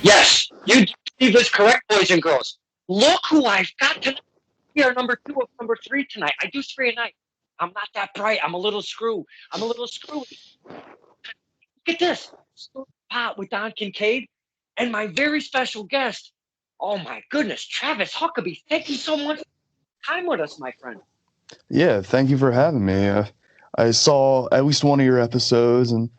Yes, you believe this correct, boys and girls. Look who I've got tonight. We are number two of number three tonight. I do three a night. I'm not that bright. I'm a little screw. I'm a little screwy. Look at this. Pot with Don Kincaid and my very special guest. Oh my goodness, Travis Huckabee. Thank you so much for your time with us, my friend. Yeah, thank you for having me. I saw at least one of your episodes and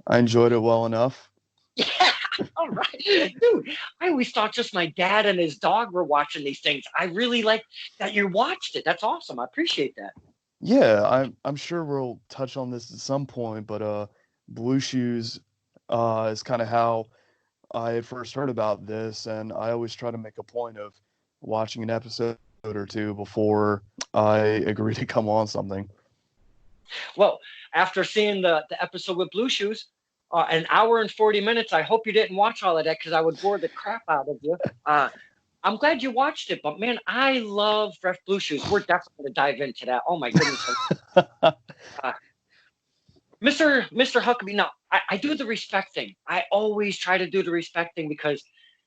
I enjoyed it well enough. Yeah, all right. Dude, I always thought just my dad and his dog were watching these things. I really like that you watched it. That's awesome. I appreciate that. Yeah, I'm sure we'll touch on this at some point, but Blue Shoes is kind of how I had first heard about this, and I always try to make a point of watching an episode or two before I agree to come on something. Well, after seeing the episode with Blue Shoes, an hour and 40 minutes, I hope you didn't watch all of that because I would bore the crap out of you. I'm glad you watched it, but man, I love Fresh Blue Shoes. We're definitely going to dive into that. Oh my goodness. Uh, Mr. Huckabee, now I do the respect thing. I always try to do the respect thing because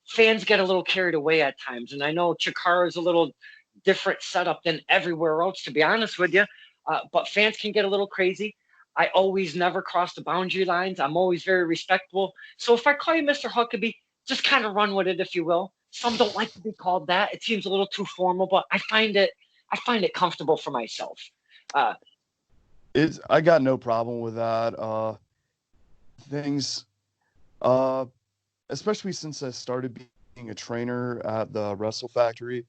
fans get a little carried away at times. And I know Chikara is a little different setup than everywhere else, to be honest with you. But fans can get a little crazy. I always never cross the boundary lines. I'm always very respectful. So if I call you Mr. Huckabee, just kind of run with it, if you will. Some don't like to be called that. It seems a little too formal, but I find it comfortable for myself. Uh, I got no problem with that. Things, uh, especially since I started being a trainer at the Wrestle Factory,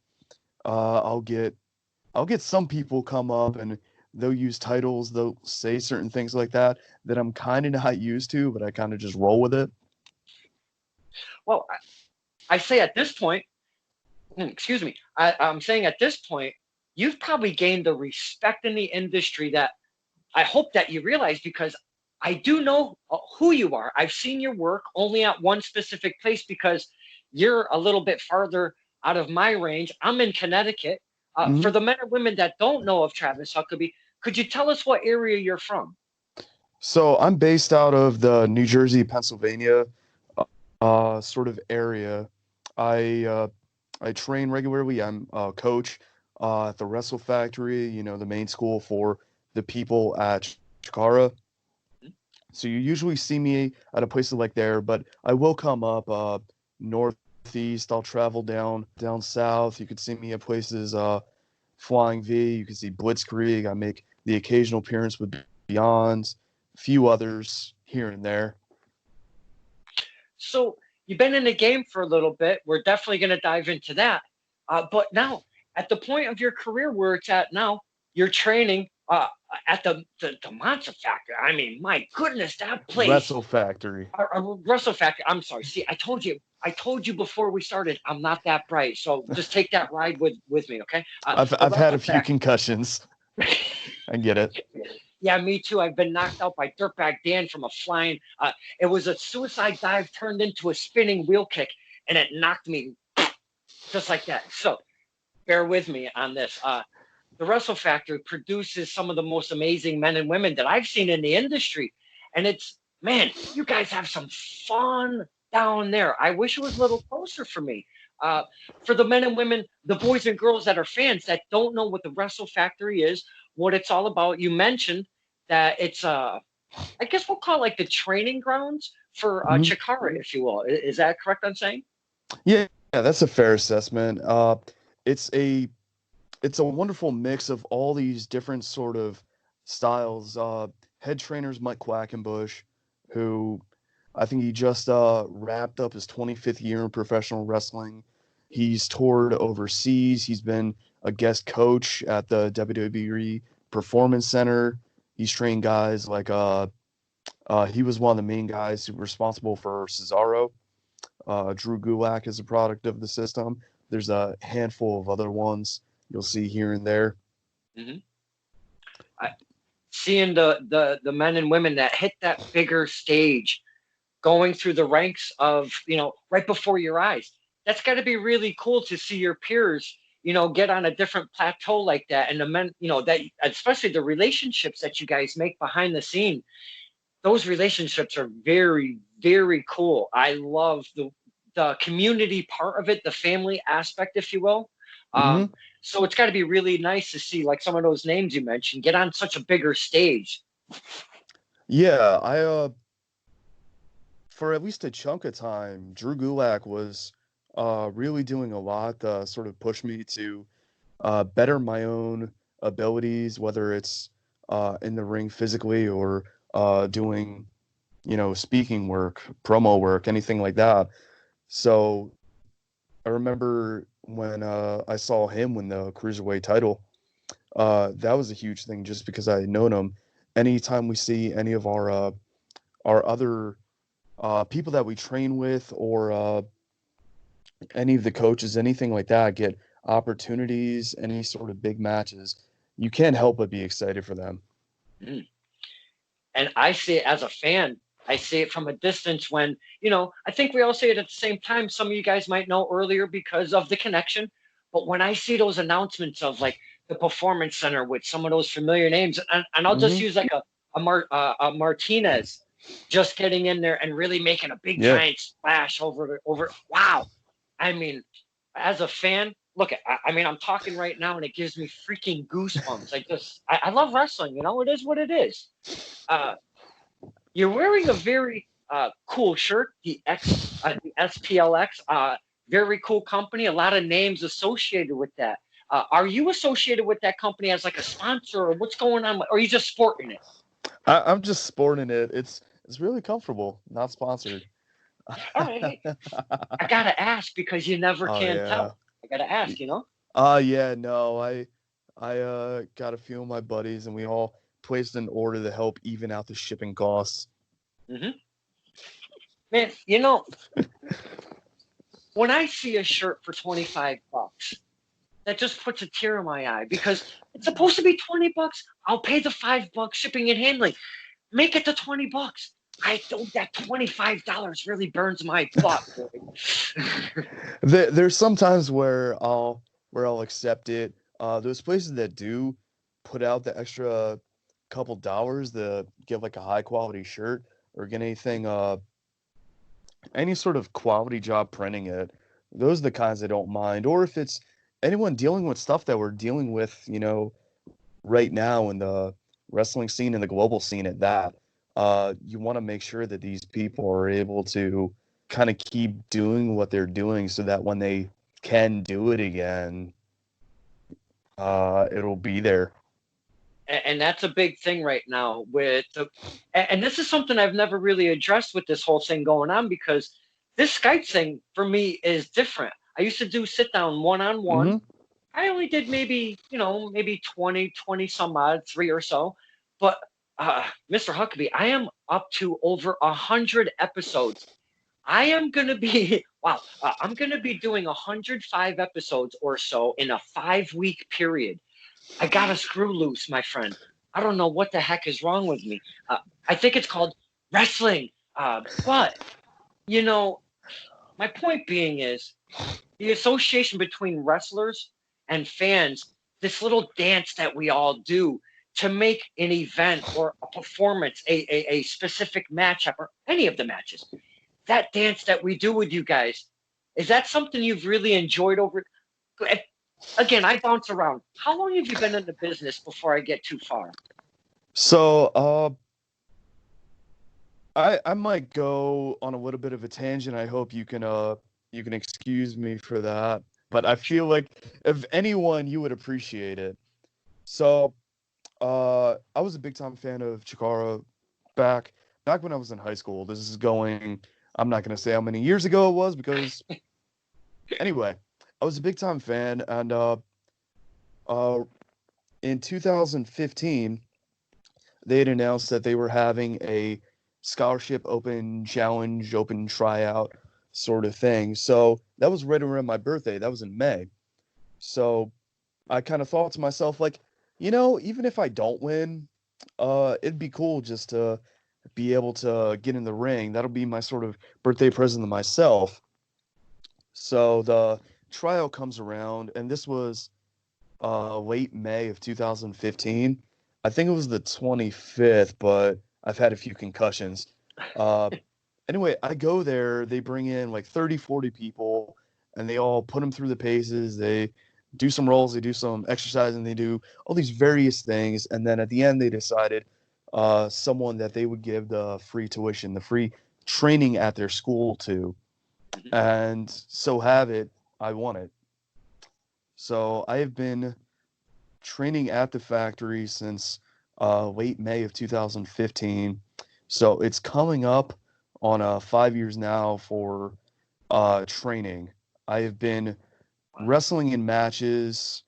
uh, I'll get I'll get some people come up and they'll use titles, they'll say certain things like that I'm kind of not used to, but I kind of just roll with it. well, I say at this point, excuse me, I'm saying at this point, you've probably gained the respect in the industry that I hope that you realize because I do know who you are. I've seen your work only at one specific place because you're a little bit farther out of my range. I'm in Connecticut. For hmm the men and women that don't know of Travis Huckabee, could you tell us what area you're from? So I'm based out of the New Jersey, Pennsylvania, sort of area. I uh, I train regularly. I'm a coach at the Wrestle Factory, the main school for the people at Chikara. So you usually see me at a place like there, but I will come up northeast. I'll travel down south. You could see me at places Flying V. You can see Blitzkrieg. I make the occasional appearance with Beyonds, a few others here and there. So you've been in the game for a little bit. We're definitely going to dive into that. But now, at the point of your career where it's at now, you're training at the Monster Factory. I mean, my goodness, that place, Wrestle Factory. Russell Factory. I'm sorry. See, I told you before we started, I'm not that bright. So just take that ride with me, okay? The I've had a Russell few Factory. concussions. I get it. Yeah, me too. I've been knocked out by Dirtbag Dan from a flying. It was a suicide dive turned into a spinning wheel kick, and it knocked me just like that. So bear with me on this. The Wrestle Factory produces some of the most amazing men and women that I've seen in the industry, and it's man, you guys have some fun down there. I wish it was a little closer for me. Uh, for the men and women, the boys and girls that are fans that don't know what the Wrestle Factory is, what it's all about. You mentioned that it's I guess we'll call it like the training grounds for Mhm. Chikara, if you will. Is that correct? I'm saying. Yeah, that's a fair assessment. It's a it's a wonderful mix of all these different sort of styles. Head trainers Mike Quackenbush, who I think he just wrapped up his 25th year in professional wrestling. He's toured overseas. He's been a guest coach at the WWE Performance Center. He's trained guys like he was one of the main guys who were responsible for Cesaro. Drew Gulak is a product of the system. There's a handful of other ones you'll see here and there. Hmm. Seeing the men and women that hit that bigger stage going through the ranks of right before your eyes, that's got to be really cool to see your peers get on a different plateau like that, and the men that especially the relationships that you guys make behind the scene, those relationships are very, very cool. I love the community part of it, the family aspect, if you will. Hmm. So it's got to be really nice to see like some of those names you mentioned get on such a bigger stage. Yeah, for at least a chunk of time, Drew Gulak was really doing a lot to sort of push me to better my own abilities, whether it's in the ring physically or doing, speaking work, promo work, anything like that. So I remember when I saw him win the cruiserweight title. That was a huge thing, just because I had known him. Anytime we see any of our other people that we train with, or any of the coaches, anything like that, get opportunities, any sort of big matches, you can't help but be excited for them. Mm. And I see it as a fan. I see it from a distance when, I think we all see it at the same time. Some of you guys might know earlier because of the connection. But when I see those announcements of like the Performance Center with some of those familiar names, and I'll just Hmm. use like a Martinez just getting in there and really making a big Yeah. giant splash over. Wow. I mean, as a fan, look, I mean, I'm talking right now and it gives me freaking goosebumps. I love wrestling. It is what it is. Uh, you're wearing a very cool shirt, the SPLX. Very cool company. A lot of names associated with that. Are you associated with that company as like a sponsor, or what's going on? Or are you just sporting it? I'm just sporting it. It's really comfortable. Not sponsored. All right, hey, I gotta ask because you never Oh can yeah. tell. I gotta ask. Yeah, no, I got a few of my buddies, and we all placed an order to help even out the shipping costs. Hmm. Man, when I see a shirt for $25, that just puts a tear in my eye because it's supposed to be $20. I'll pay the $5 shipping and handling. Make it to $20. I don't. That $25 really burns my butt, boy. There's sometimes where I'll accept it. Those places that do put out the extra couple dollars to get like a high quality shirt, or get any sort of quality job printing it, those are the kinds I don't mind. Or if it's anyone dealing with stuff that we're dealing with, right now in the wrestling scene and the global scene at that, you want to make sure that these people are able to kind of keep doing what they're doing, so that when they can do it again, it'll be there. And that's a big thing right now with and this is something I've never really addressed with this whole thing going on because this Skype thing for me is different. I used to do sit down one on one. Hmm. I only did maybe 20 some odd, three or so. But Mr. Huckabee, I am up to over 100 episodes. I am gonna be wow. I'm gonna be doing 105 episodes or so in a 5 week period. I got a screw loose, my friend. I don't know what the heck is wrong with me. I think it's called wrestling. But you know, my point being is the association between wrestlers and fans. This little dance that we all do to make an event or a performance, a specific matchup, or any of the matches. That dance that we do with you guys, is that something you've really enjoyed over? Again, I bounce around. How long have you been in the business before I get too far? So, I might go on a little bit of a tangent. I hope you can excuse me for that. But I feel like if anyone, you would appreciate it. So, I was a big time fan of Chikara back when I was in high school. This is going. I'm not gonna say how many years ago it was, because anyway, I was a big time fan, and uh, in 2015, they had announced that they were having a scholarship open challenge, open tryout sort of thing. So that was right around my birthday. That was in May. So I kind of thought to myself, like, even if I don't win, it'd be cool just to be able to get in the ring. That'll be my sort of birthday present to myself. So the trial comes around, and this was late May of 2015. I think it was the 25th, but I've had a few concussions. Uh, Anyway, I go there, they bring in like 30, 40 people, and they all put them through the paces. They do some rolls, they do some exercising, they do all these various things. And then at the end, they decided someone that they would give the free tuition, the free training at their school to. Mhm. And so have it, I won it. So I have been training at the factory since late May of 2015. So it's coming up on 5 years now for training. I have been wrestling in matches.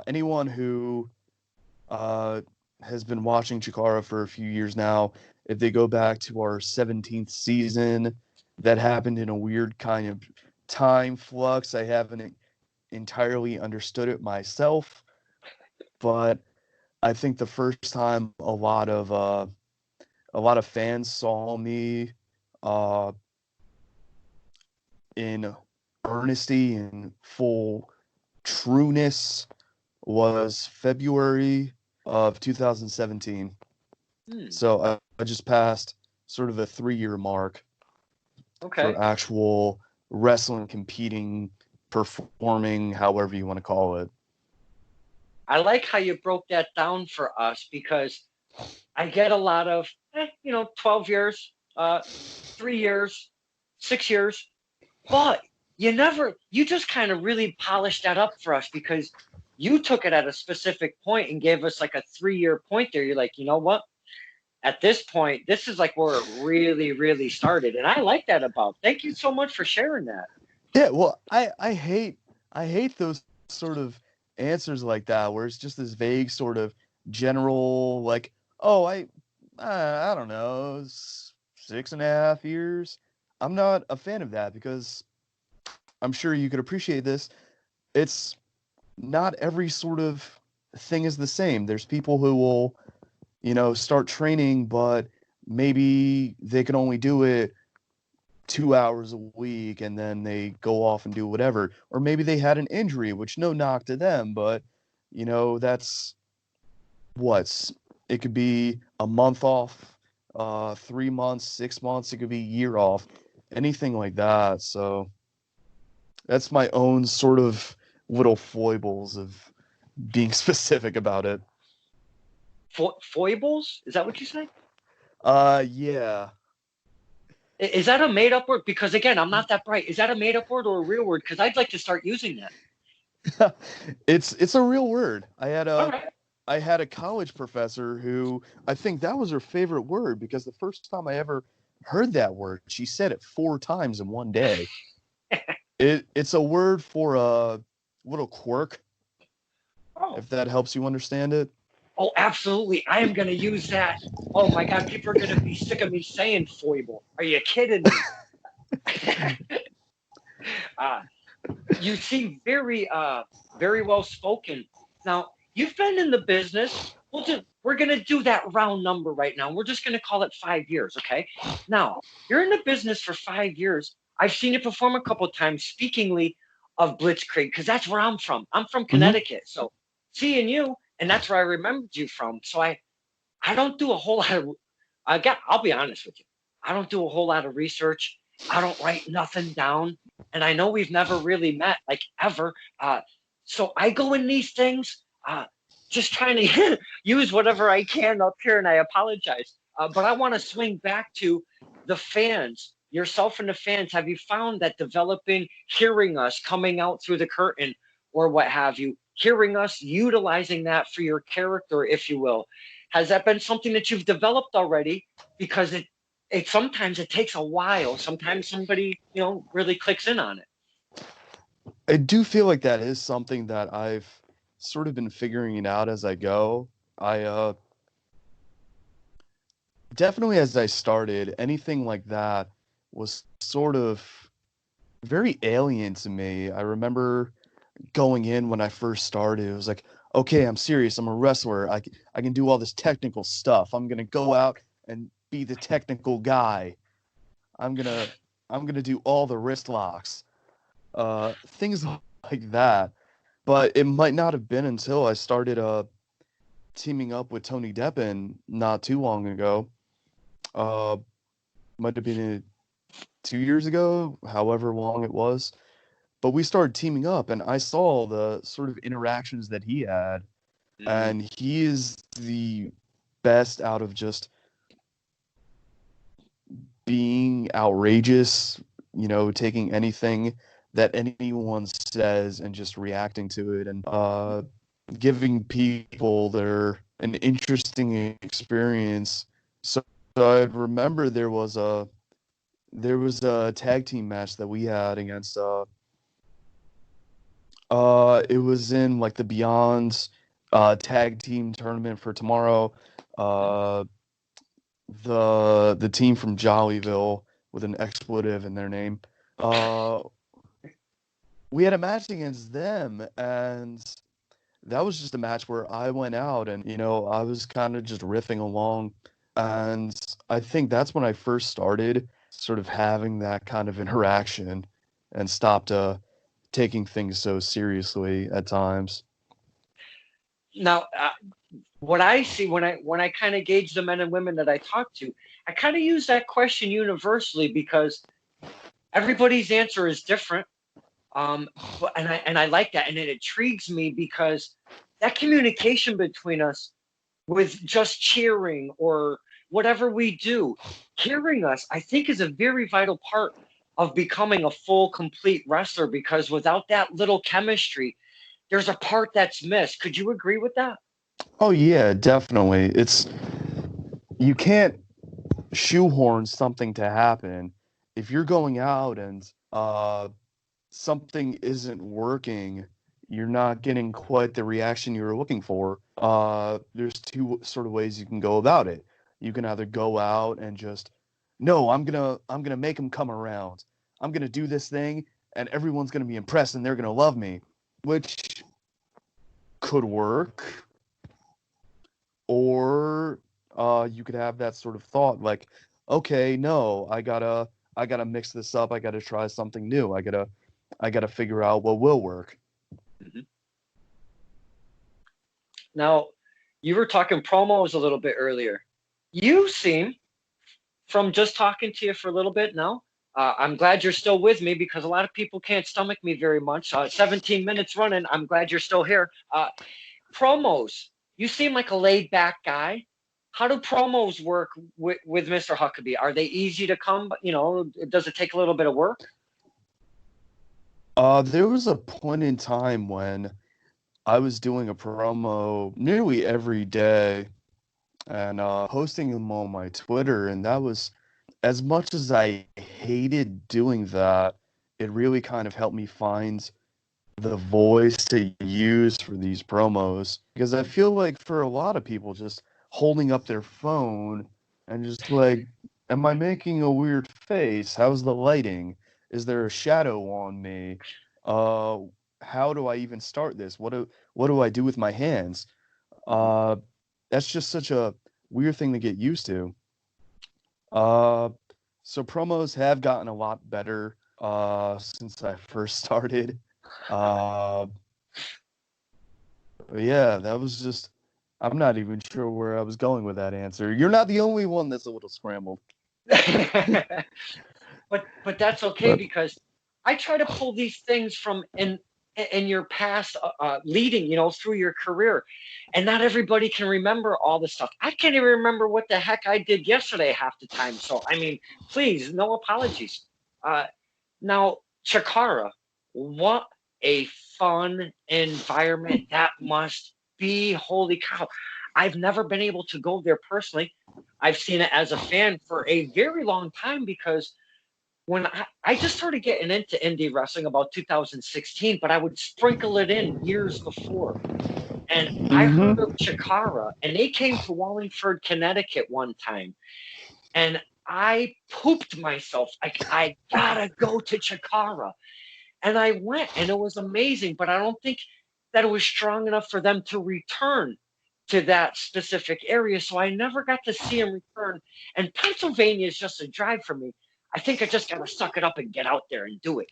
Anyone who uh, has been watching Chikara for a few years now, if they go back to our 17th season, that happened in a weird kind of time flux. I haven't entirely understood it myself, but I think the first time a lot of fans saw me uh, in earnesty and full trueness was February of 2017. Hmm. So I just passed sort of a 3-year mark for Okay. actual wrestling, competing, performing, however you want to call it. I like how you broke that down for us because I get a lot of, 12 years, 3 years, 6 years, but you just kind of really polished that up for us because you took it at a specific point and gave us like a 3 year point there. You're like, you know what? At this point, this is like where it really, really started. And I like that about. Thank you so much for sharing that. Yeah, well, I hate those sort of answers like that where it's just this vague sort of general like, oh, I don't know, 6.5 years. I'm not a fan of that because I'm sure you could appreciate this. It's not every sort of thing is the same. There's people who will, start training, but maybe they can only do it 2 hours a week and then they go off and do whatever. Or maybe they had an injury, which no knock to them, but that's what's it could be a month off, 3 months, 6 months, it could be a year off, anything like that. So that's my own sort of little foibles of being specific about it. Foibles? Is that what you said? Yeah. Is that a made up word? Because again, I'm not that bright. Is that a made up word or a real word? Because I'd like to start using that. It's a real word. All right. I had a college professor who I think that was her favorite word because the first time I ever heard that word, she said it 4 times in one day. It's a word for a little quirk, Oh, if that helps you understand it. oh, absolutely. I am going to use that. Oh my God, people are going to be sick of me saying foible. Are you kidding me? uh, you seem very well spoken. Now, you've been in the business. We're going to do that round number right now. We're just going to call it 5 years, okay? Now, you're in the business for 5 years. I've seen you perform a couple of times, speakingly of Blitzkrieg, because that's where I'm from. I'm from Hmm. Connecticut. So seeing you, and that's where I remembered you from. So I don't do a whole lot of I'll be honest with you. I don't do a whole lot of research. I don't write nothing down. And I know we've never really met, like ever. So I go in these things just trying to use whatever I can up here, and I apologize. But I want to swing back to the fans, yourself and the fans. Have you found that developing, hearing us coming out through the curtain or what have you, hearing us, utilizing that for your character, if you will, has that been something that you've developed already? Because it sometimes it takes a while. Sometimes somebody, really clicks in on it. I do feel like that is something that I've sort of been figuring it out as I go. I definitely as I started, anything like that was sort of very alien to me. I remember going in when I first started. It was like, okay, I'm serious. I'm a wrestler. I can do all this technical stuff. I'm gonna go out and be the technical guy. I'm gonna I'm gonna do all the wrist locks, things like that. But it might not have been until I started teaming up with Tony Deppen not too long ago. Uh, Might have been 2 years ago, however long it was. But we started teaming up, and I saw the sort of interactions that he had, Hmm. and he is the best out of just being outrageous, taking anything that anyone says and just reacting to it, and giving people an interesting experience. So I remember there was a tag team match that we had against it was in like the Beyond tag team tournament for tomorrow. Uh the team from Jollyville with an expletive in their name. Uh we had a match against them, and that was just a match where I went out and I was kind of just riffing along, and I think that's when I first started sort of having that kind of interaction and stopped taking things so seriously at times. Now, what I see when I kind of gauge the men and women that I talk to, I kind of use that question universally because everybody's answer is different. And I like that, and it intrigues me because that communication between us with just cheering or whatever we do, hearing us, I think is a very vital part of becoming a full, complete wrestler because without that little chemistry, there's a part that's missed. Could you agree with that? Oh yeah, definitely. You can't shoehorn something to happen if you're going out and something isn't working. You're not getting quite the reaction you were looking for. There's two sort of ways you can go about it. You can either go out and just, no, I'm gonna make them come around. I'm gonna do this thing, and everyone's gonna be impressed, and they're gonna love me, which could work. Or you could have that sort of thought like, okay, no, I gotta mix this up. I gotta try something new. I gotta figure out what will work. Mhm. Now, you were talking promos a little bit earlier. You seem, from just talking to you for a little bit now, I'm glad you're still with me because a lot of people can't stomach me very much. 17 minutes running. I'm glad you're still here. Promos. You seem like a laid back guy. How do promos work with Mr. Huckabee? Are they easy to come? Does it take a little bit of work? There was a point in time when I was doing a promo nearly every day and posting them on my Twitter, and that was, as much as I hated doing that, it really kind of helped me find the voice to use for these promos, because I feel like for a lot of people just holding up their phone and just like, am I making a weird face? How's the lighting? Is there a shadow on me? Uh how do I even start this? What do I do with my hands? Uh that's just such a weird thing to get used to. Uh so promos have gotten a lot better since I first started. Uh Yeah, that was just. I'm not even sure where I was going with that answer. You're not the only one that's a little scrambled. but that's okay But because I try to pull these things from in your past, leading, through your career, and not everybody can remember all the stuff. I can't even remember what the heck I did yesterday half the time. So I mean, please, no apologies. Uh, Now, Chikara, what a fun environment that must be. Holy cow. I've never been able to go there personally. I've seen it as a fan for a very long time because when I just started getting into indie wrestling about 2016, but I would sprinkle it in years before. And I heard of mm-hmm. Chikara, and they came to Wallingford, Connecticut one time. And I pooped myself. I gotta go to Chikara. And I went, and it was amazing, but I don't think that it was strong enough for them to return to that specific area. So I never got to see them return. And Pennsylvania is just a drive for me. I think I just got to suck it up and get out there and do it.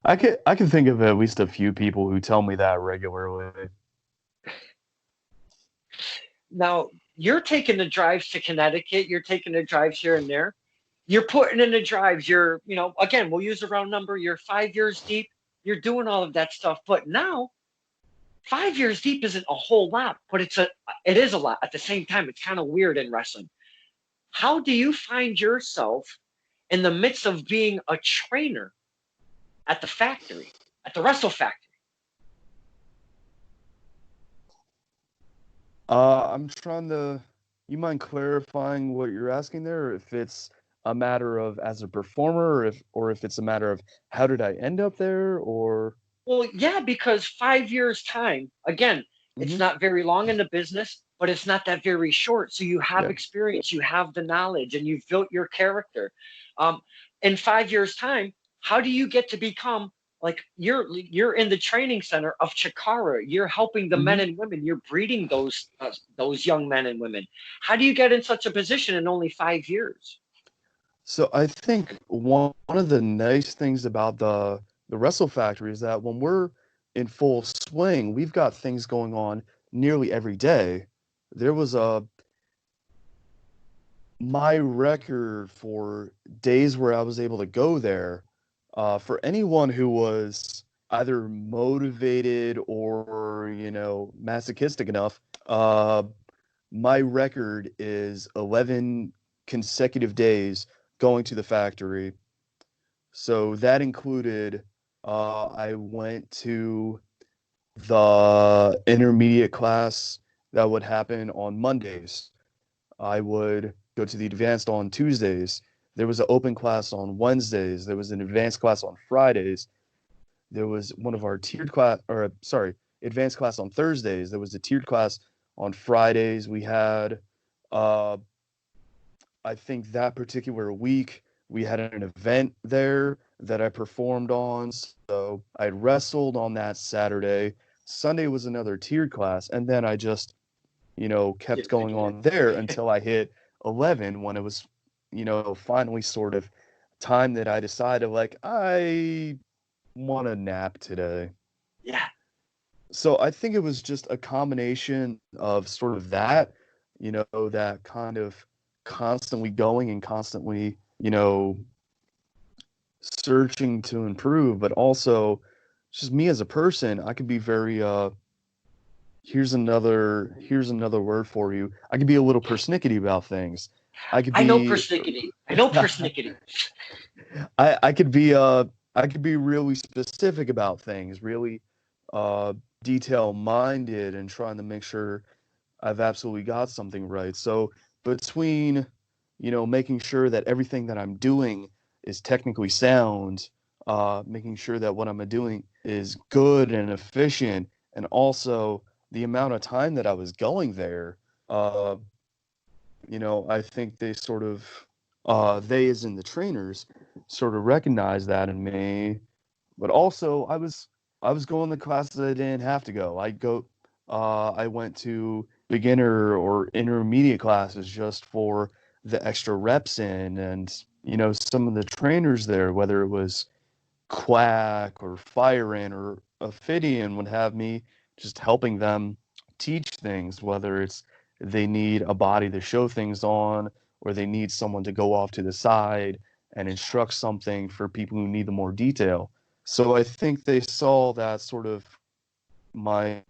I can think of at least a few people who tell me that regularly. Now, you're taking the drives to Connecticut, you're taking the drives here and there. You're putting in the drives. You're, again, we'll use a round number. You're 5 years deep. You're doing all of that stuff. But now, 5 years deep isn't a whole lot, but it is a lot. At the same time, it's kind of weird in wrestling. How do you find yourself in the midst of being a trainer at the factory, at the Wrestle Factory? I'm trying to. You mind clarifying what you're asking there? If it's a matter of as a performer, or if it's a matter of how did I end up there, or. Well, yeah, because 5 years time, again, it's Mhm. not very long in the business, but it's not that very short. So you have Yeah. experience, you have the knowledge, and you've built your character. Um, in 5 years time, how do you get to become like you're in the training center of Chikara? You're helping the men Mhm. and women. You're breeding those young men and women. How do you get in such a position in only 5 years? So I think one of the nice things about the Wrestle Factory is that when we're in full swing, we've got things going on nearly every day. There was a My record for days where I was able to go there, for anyone who was either motivated or, masochistic enough, my record is 11 consecutive days going to the factory. So that included, I went to the intermediate class that would happen on Mondays. I would go to the advanced on Tuesdays. There was an open class on Wednesdays. There was an advanced class on Fridays. There was one of our tiered class, or sorry, advanced class on Thursdays. There was a tiered class on Fridays. We had, uh, I think that particular week, we had an event there that I performed on. So I wrestled on that Saturday. Sunday was another tiered class. And then I just kept Get going picking on there until I hit 11 when it was, finally sort of time that I decided, like, I want a nap today. Yeah. So I think it was just a combination of sort of that, that kind of constantly going and constantly, searching to improve, but also just me as a person, I could be very here's another word for you. I could be a little persnickety about things. I could I know be persnickety. I know persnickety. I could be really specific about things, really uh detail minded and trying to make sure I've absolutely got something right. So between making sure that everything that I'm doing is technically sound, making sure that what I'm doing is good and efficient, and also the amount of time that I was going there, uh, I think they sort of, they as in the trainers, sort of recognize that in me. But also, I was going to classes I didn't have to go. I went to beginner or intermediate classes just for the extra reps in, and some of the trainers there, whether it was Quack or Firein or Ophidian, would have me just helping them teach things, whether it's they need a body to show things on, or they need someone to go off to the side and instruct something for people who need the more detail. So I think they saw that sort of my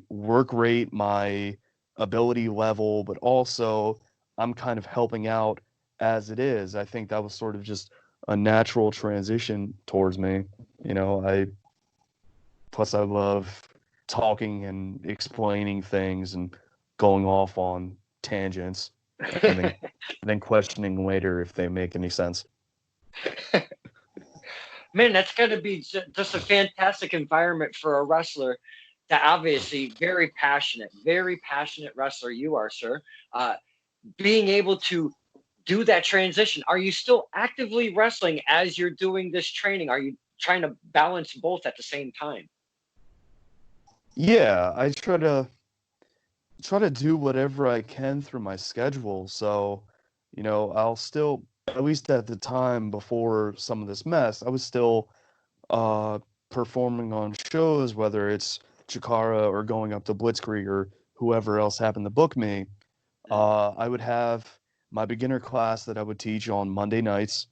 work rate, my ability level, but also I'm kind of helping out as it is. I think that was sort of just a natural transition towards me. I plus I love talking and explaining things and going off on tangents and then questioning later if they make any sense. Man, that's got to be just a fantastic environment for a wrestler. That obviously very passionate wrestler you are, sir. Uh, Being able to do that transition. Are you still actively wrestling as you're doing this training? Are you trying to balance both at the same time? Yeah, I try to do whatever I can through my schedule. So, I'll still, at least at the time before some of this mess, I was still uh, performing on shows, whether it's Chikara or going up to Blitzkrieg or whoever else happened to book me. I would have my beginner class that I would teach on Monday nights.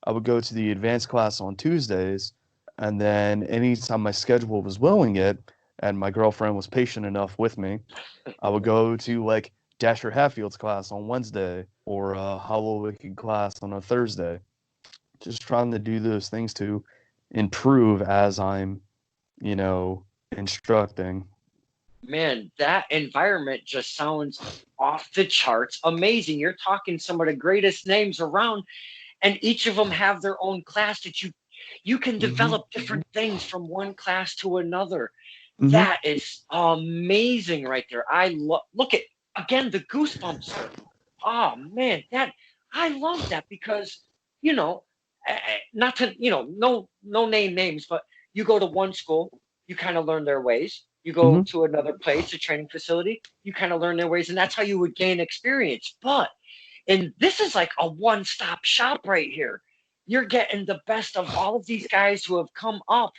I would go to the advanced class on Tuesdays, and then anytime my schedule was willing it, and my girlfriend was patient enough with me, I would go to like Dasher Hatfield's class on Wednesday or Hollow Wicked class on a Thursday. Just trying to do those things to improve as I'm, instructing. Man, that environment just sounds off the charts amazing. You're talking some of the greatest names around, and each of them have their own class that you can Mm-hmm. develop different things from one class to another. Mm-hmm. That is amazing right there. Look at again the goosebumps, sir. Oh man, that I love that because you know, not to no name names, but you go to one school, you kind of learn their ways. You go Mm-hmm. to another place, a training facility, you kind of learn their ways, and that's how you would gain experience. And this is like a one-stop shop right here. You're getting the best of all of these guys who have come up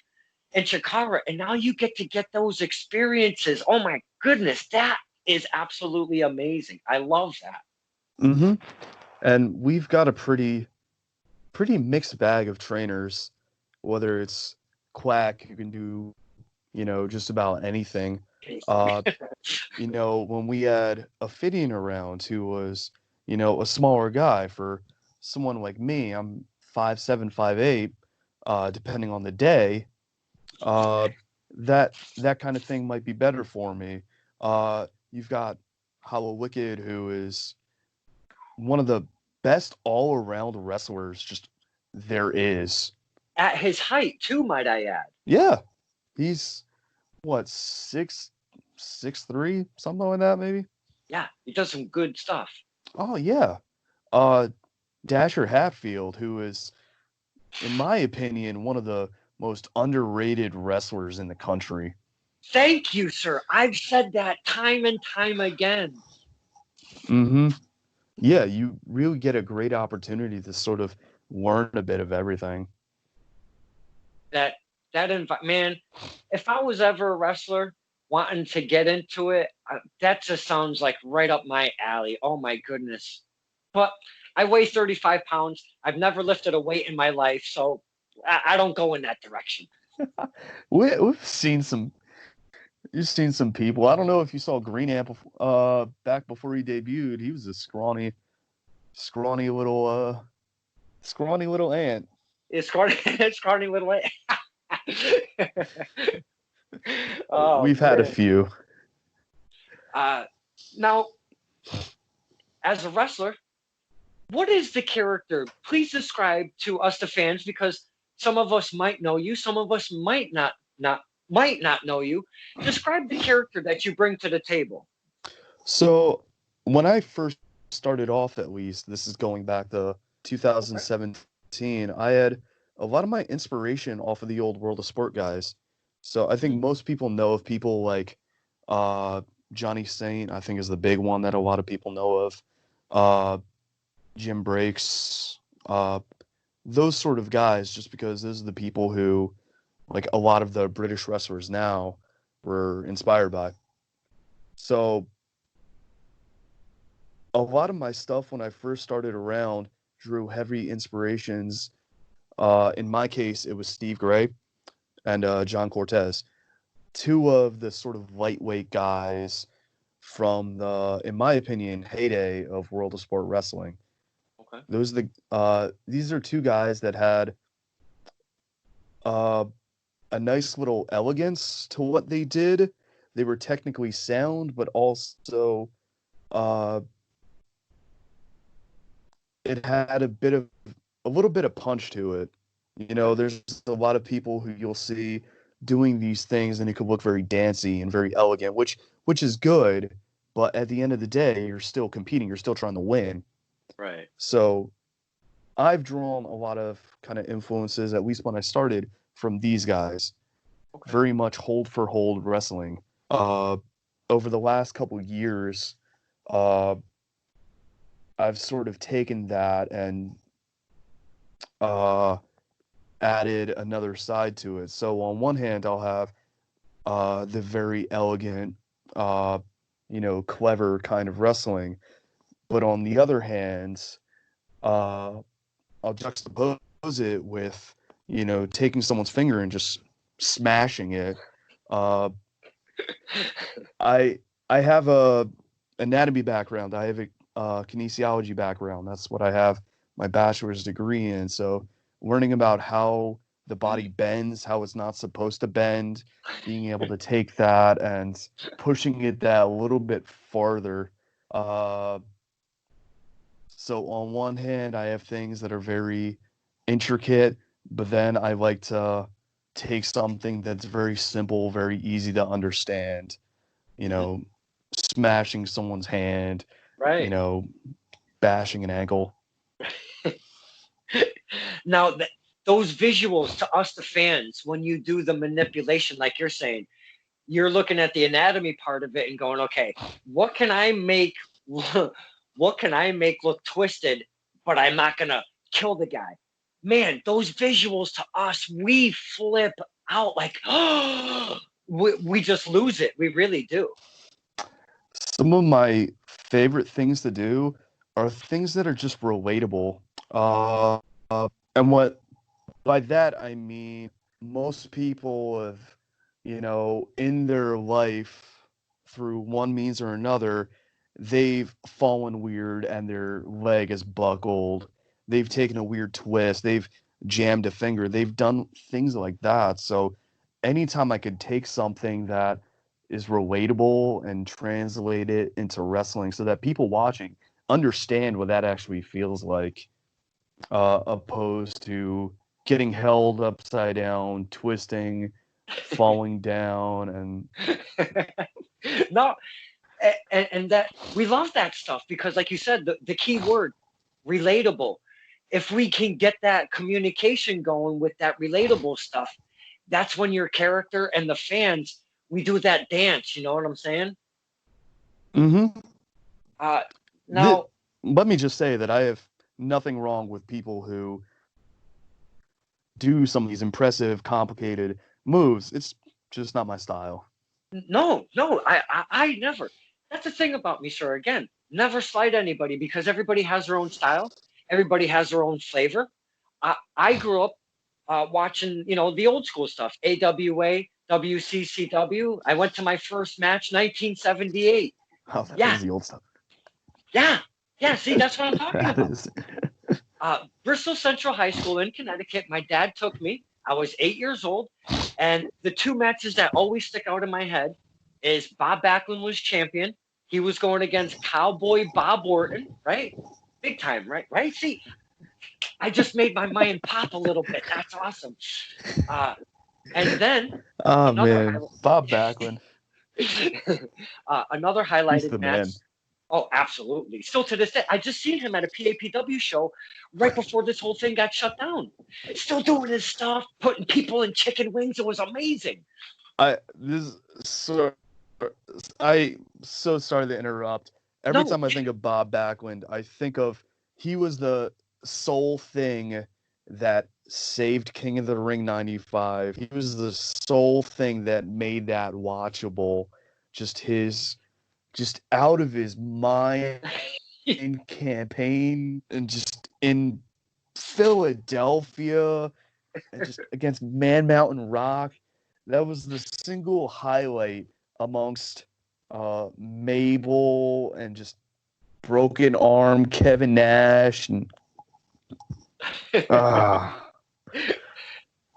in Chicago, and now you get to get those experiences. Oh my goodness, that is absolutely amazing. I love that. Mm-hmm. And we've got a pretty mixed bag of trainers, whether it's quack who can do, just about anything. Uh, when we had a fitting around who was, a smaller guy for someone like me, I'm 5'7", 5'8", depending on the day, uh, that kind of thing might be better for me. You've got Hollow Wicked, who is one of the best all-around wrestlers just there is. At his height, too, might I add. Yeah, he's what 6'3", something like that, maybe. Yeah, he does some good stuff. Oh yeah, uh, Dasher Hatfield, who is, in my opinion, one of the most underrated wrestlers in the country. Thank you, sir. I've said that time and time again. Mm-hmm. Yeah, you really get a great opportunity to sort of learn a bit of everything. That man, if I was ever a wrestler wanting to get into it, that just sounds like right up my alley. Oh my goodness. But I weigh 35 pounds. I've never lifted a weight in my life, so I don't go in that direction. We've seen some. You've seen some people. I don't know if you saw Green Amp back before he debuted. He was a scrawny little ant. It's carny little way. Oh We've had a man. few. Uh, Now, as a wrestler, what is the character? Please describe to us, the fans, because some of us might know you, some of us might not know you. Describe the character that you bring to the table. So when I first started off, at least this is going back to Okay. 2017, I had a lot of my inspiration off of the old World of Sport guys. So I think Mhm. most people know of people like uh, Johnny Saint. I think is the big one that a lot of people know of. Uh, Jim Breaks, uh, those sort of guys, just because those are the people who, like a lot of the British wrestlers now, were inspired by. So a lot of my stuff when I first started around drew heavy inspirations. In my case, it was Steve Gray and John Cortez, two of the sort of lightweight guys from the, in my opinion, heyday of World of Sport Wrestling. Okay. These are two guys that had uh, a nice little elegance to what they did. They were technically sound, but also uh, it had a little bit of punch to it. Okay. There's a lot of people who you'll see doing these things, and it could look very dancey and very elegant, which is good. But at the end of the day, you're still competing. You're still trying to win. Right. So I've drawn a lot of kind of influences, at least when I started, from these guys. Okay. Very much hold for hold wrestling. Uh, Over the last couple years, uh, I've sort of taken that and uh, added another side to it. So on one hand, I'll have the very elegant, clever kind of wrestling, But on the other hand, uh, I'll juxtapose it with, taking someone's finger and just smashing it. Uh, I I have a anatomy background. I have a kinesiology background. That's what I have my bachelor's degree in. So learning about how the body bends, how it's not supposed to bend, being able to take that and pushing it that little bit farther. Uh, so on one hand, I have things that are very intricate, but then I like to take something that's very simple, very easy to understand, you know, smashing someone's hand, you Right. know, bashing an ankle. Now, those visuals to us, the fans, when you do the manipulation, like you're saying, you're looking at the anatomy part of it and going, okay, what can I make? What can I make look twisted, but I'm not gonna kill the guy? Man, those visuals to us, we flip out like, oh, we just lose it. We really do. Some of my favorite things to do are things that are just relatable. Uh, and what by that I mean most people have, in their life through one means or another, they've fallen weird and their leg is buckled. They've taken a weird twist. They've jammed a finger. They've done things like that. So anytime I could take something that is relatable and translate it into wrestling so that people watching understand what that actually feels like, opposed to getting held upside down, twisting, falling down, and No, and that we love that stuff because, like you said, the key word, relatable. If we can get that communication going with that relatable stuff, that's when your character and the fans, we do that dance. You know what I'm saying? mm-hmm. Uh, Th- now, Let me just say that I have nothing wrong with people who do some of these impressive, complicated moves. It's just not my style. no, I never. That's the thing about me, sir. Again, never slight anybody because everybody has their own style. Everybody has their own flavor. I grew up watching, the old school stuff, AWA, WCCW. I went to my first match, 1978. Oh, that Yeah, is the old stuff. yeah, yeah. See, that's what I'm talking That about. is. Bristol Central High School in Connecticut. My dad took me. I was 8 years old, and the two matches that always stick out in my head is Bob Backlund was champion. He was going against Cowboy Bob Orton, right? Big time, right? Right? See, I just made my mind pop a little bit. That's awesome. Uh, and then Oh another man, Bob Backlund. another He's highlighted the match. man. Oh, absolutely. Still to this day, I just seen him at a PAPW show right before this whole thing got shut down. Still doing his stuff, putting people in chicken wings. It was amazing. I this so I so sorry to interrupt. Every No, time I think of Bob Backlund, I think of he was the sole thing that saved King of the Ring 95. He was the sole thing that made that watchable. Just out of his mind campaign and just in Philadelphia and just against Man Mountain Rock. That was the single highlight amongst Mabel and just broken arm Kevin Nash and uh,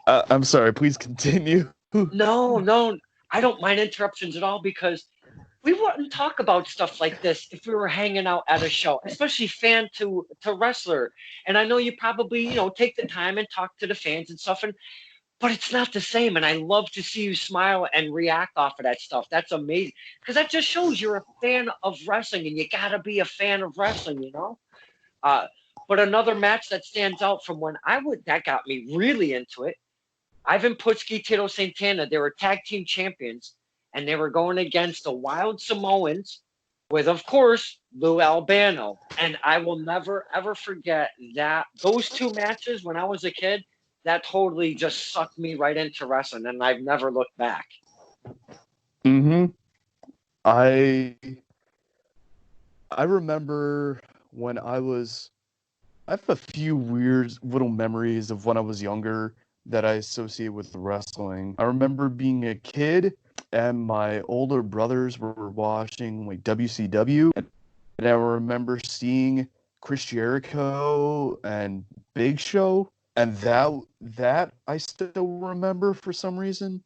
I'm sorry, please continue. no. I don't mind interruptions at all because we wouldn't talk about stuff like this if we were hanging out at a show, especially fan to wrestler. And I know you probably, take the time and talk to the fans and stuff. And but it's not the same. And I love to see you smile and react off of that stuff. That's amazing because that just shows you're a fan of wrestling, and you gotta be a fan of wrestling. Uh, but another match that stands out from when that got me really into it. Ivan Putski, Tito Santana, they were tag team champions, and they were going against the Wild Samoans with, of course, Lou Albano. And I will never, ever forget that those two matches when I was a kid, that totally just sucked me right into wrestling, and I've never looked back. Mm-hmm. I I remember when I have a few weird little memories of when I was younger that I associate with wrestling. I remember being a kid and my older brothers were watching like WCW, and I remember seeing Chris Jericho and Big Show, and that I still remember for some reason.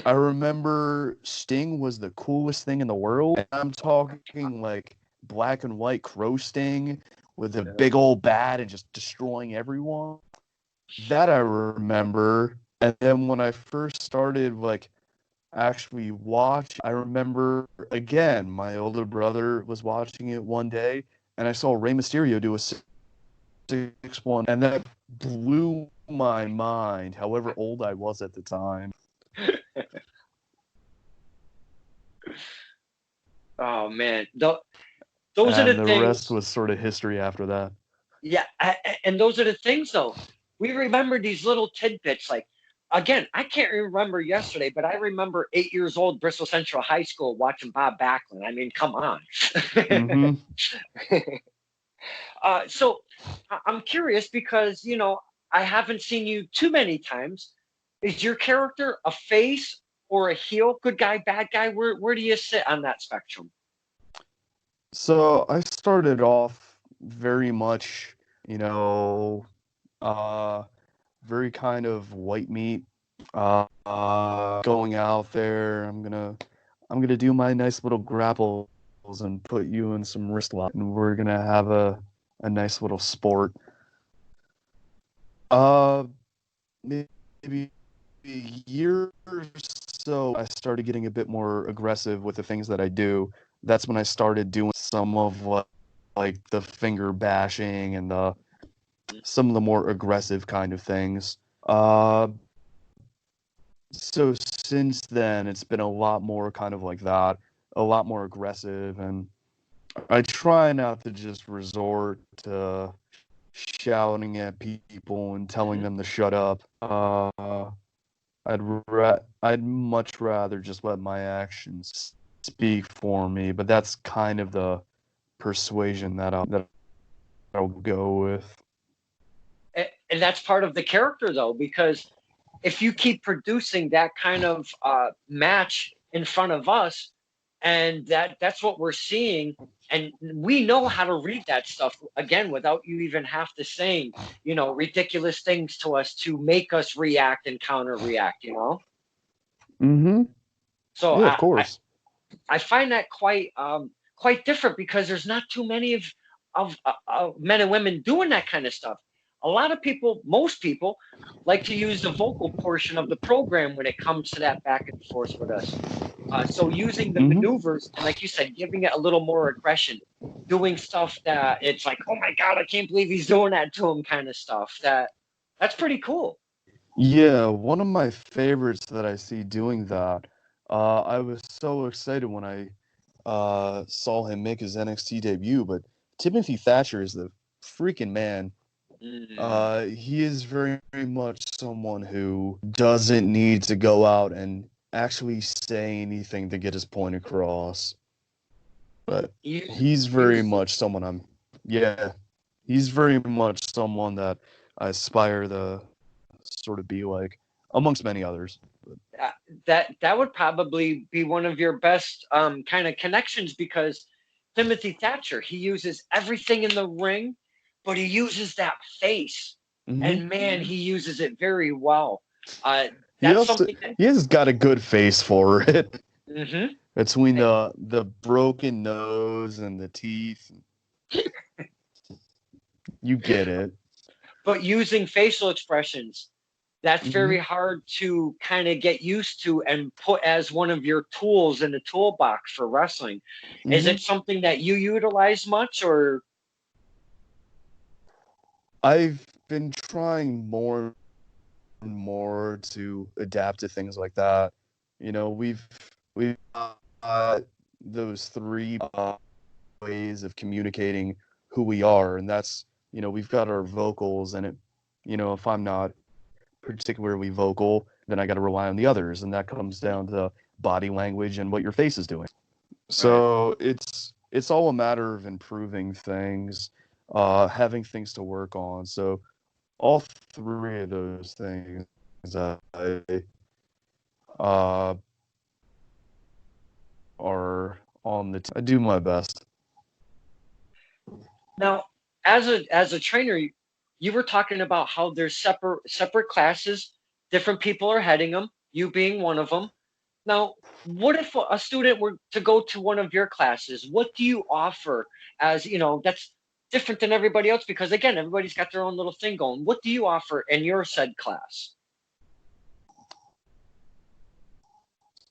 I remember Sting was the coolest thing in the world. And I'm talking like black and white Crow Sting with a big old bat and just destroying everyone. That I remember. And then when I first started like actually watch, I remember again my older brother was watching it one day and I saw Rey Mysterio do a 6-1 and that blew my mind, however old I was at the time. Oh man, those are And the the rest things. was sort of history after that. Yeah, and those are the things though. We remember these little tidbits. Like, again, I can't remember yesterday, but I remember 8 years old, Bristol Central High School, watching Bob Backlund. I mean, come on. Mm-hmm. So I'm curious because I haven't seen you too many times. Is your character a face or a heel? Good guy, bad guy? Where do you sit on that spectrum? So I started off very much, you know, uh, very kind of white meat. Going out there, I'm gonna do my nice little grapples and put you in some wrist lock, and we're gonna have a nice little sport. Uh, maybe a year or so, I started getting a bit more aggressive with the things that I do. That's when I started doing some of like the finger bashing and the some of the more aggressive kind of things. So since then, it's been a lot more kind of like that, a lot more aggressive, and I try not to just resort to shouting at people and telling Mhm. them to shut up. I'd much rather just let my actions speak for me, but that's kind of the persuasion that I'll go with. And that's part of the character though, because if you keep producing that kind of match in front of us, and that's what we're seeing, and we know how to read that stuff again without you even have to saying ridiculous things to us to make us react and counter react. Mm-hmm. So Yeah, of I course. I find that quite different because there's not too many of men and women doing that kind of stuff. A lot of people, most people, like to use the vocal portion of the program when it comes to that back and forth with us. So using the Mm-hmm. maneuvers and, like you said, giving it a little more aggression, doing stuff that it's like, oh my god, I can't believe he's doing that to him, kind of stuff. That's pretty cool. Yeah, one of my favorites that I see doing that. I was so excited when I saw him make his NXT debut, but Timothy Thatcher is the freaking man. Mm. He is very, very much someone who doesn't need to go out and actually say anything to get his point across. But Use he's very use much someone yeah, he's very much someone that I aspire to sort of be like, amongst many others. But, uh, that would probably be one of your best kind of connections because Timothy Thatcher, he uses everything in the ring, but he uses that face, mhm. and man, he uses it very well. Uh, He that's also something that. he has got a good face for it. Mhm. Between the broken nose and the teeth, you get it. But using facial expressions, that's very Hmm. hard to kind of get used to and put as one of your tools in the toolbox for wrestling. Is Hmm. it something that you utilize much, or? I've been trying more and more to adapt to things like that. We've those three ways of communicating who we are, and that's we've got our vocals, and if I'm not particularly vocal, then I got to rely on the others, and that comes down to body language and what your face is doing. Right. So it's all a matter of improving things, having things to work on. So all three of those things, uh, are on the. I do my best. Now, as a trainer, you were talking about how there's separate classes, different people are heading them, you being one of them. Now, what if a student were to go to one of your classes? What do you offer as, that's different than everybody else? Because again, everybody's got their own little thing going. What do you offer in your said class?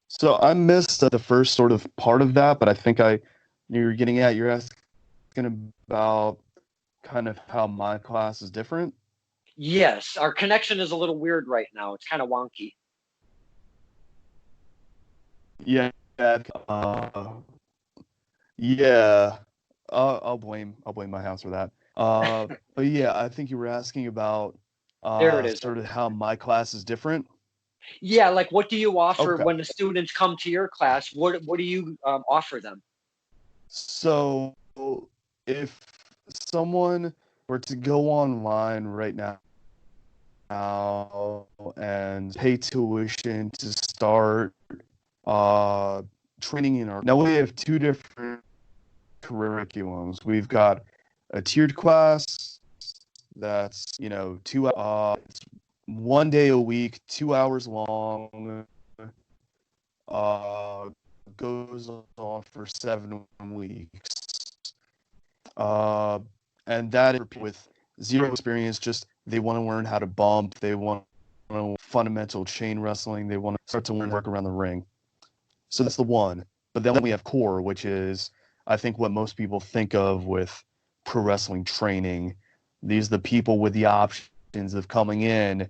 So I missed the first sort of part of that, but I think you're getting at. You're asking about kind of how my class is different. Yes, our connection is a little weird right now. It's kind of wonky. Yeah, yeah. I'll blame my house for that. But yeah, I think you were asking about There it is. sort of how my class is different. Yeah, like what do you offer Okay. when the students come to your class? What do you offer them? So if someone were to go online right now and pay tuition to start uh, training in our now we have two different curriculums. We've got a tiered class that's 1 day a week, 2 hours long, uh, goes on for 7 weeks. Uh, and that is with zero experience, just they want to learn how to bump, they want fundamental chain wrestling, they want to start to learn work around the ring. So that's the one. But then we have core, which is, I think, what most people think of with pro wrestling training. These are the people with the options of coming in,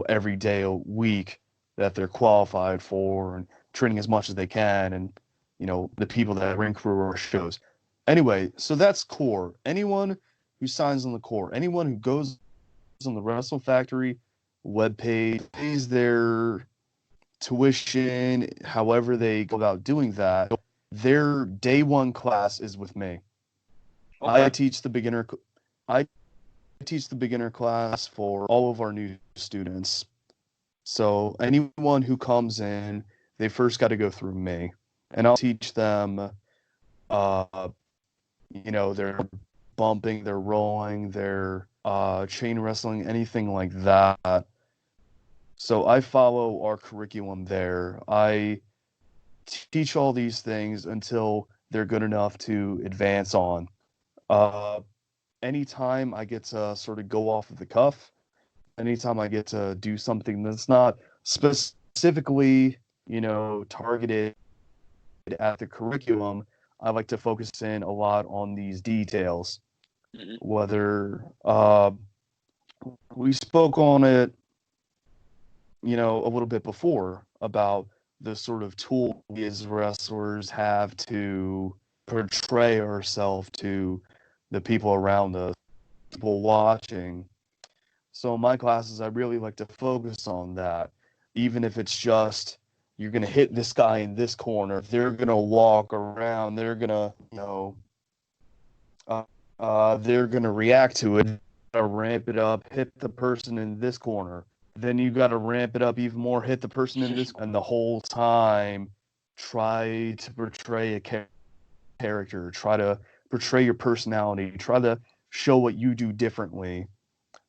every day a week that they're qualified for and training as much as they can, and the people that ring crew or shows. Anyway, so that's core. Anyone who signs on the core, anyone who goes on the Wrestle Factory webpage, pays their tuition, however they go about doing that, their day one class is with me. I Okay. teach the beginner. I teach the beginner class for all of our new students. So anyone who comes in, they first got to go through me, and I'll teach them, uh, their bumping, their rolling, their chain wrestling, anything like that. So I follow our curriculum there. I teach all these things until they're good enough to advance on. Uh, Anytime I get to sort of go off of the cuff, anytime I get to do something that's not specifically, targeted at the curriculum, I like to focus in a lot on these details. Mhm. Whether we spoke on it, a little bit before about the sort of tool we as wrestlers have to portray ourselves to the people around us, people watching. So in my classes, I really like to focus on that, even if it's just you're gonna hit this guy in this corner, they're gonna walk around, uh, they're gonna react to it, ramp it up, hit the person in this corner. Then you got to ramp it up even more, hit the person in this, and the whole time try to portray a character, try to portray your personality, try to show what you do differently.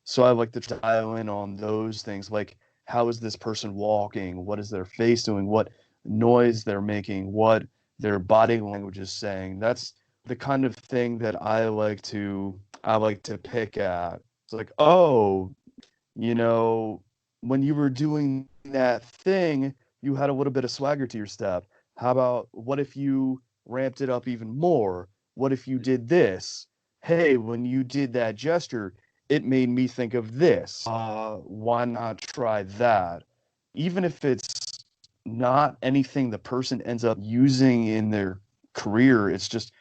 So I like to dial in on those things, like how is this person walking, what is their face doing, what noise they're making, what their body language is saying. That's the kind of thing that I like to pick at. It's like, oh, you know, when you were doing that thing, you had a little bit of swagger to your step. How about what if you ramped it up even more? What if you did this? Hey, when you did that gesture, it made me think of this. Why not try that? Even if it's not anything the person ends up using in their career, it's just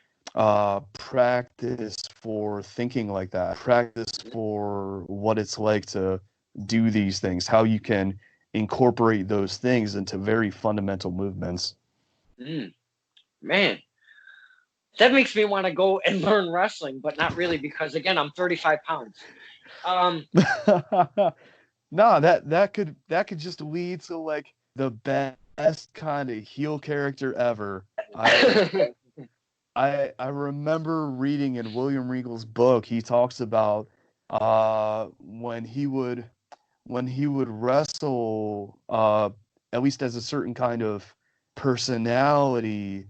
practice for thinking like that, practice for what it's like to do these things, how you can incorporate those things into very fundamental movements. Mm, man, That makes me want to go and learn wrestling, but not really because again, I'm 35 pounds. Um, No, that could just lead to like the best kind of heel character ever. I I remember reading in William Regal's book, he talks about when he would wrestle, at least as a certain kind of personality,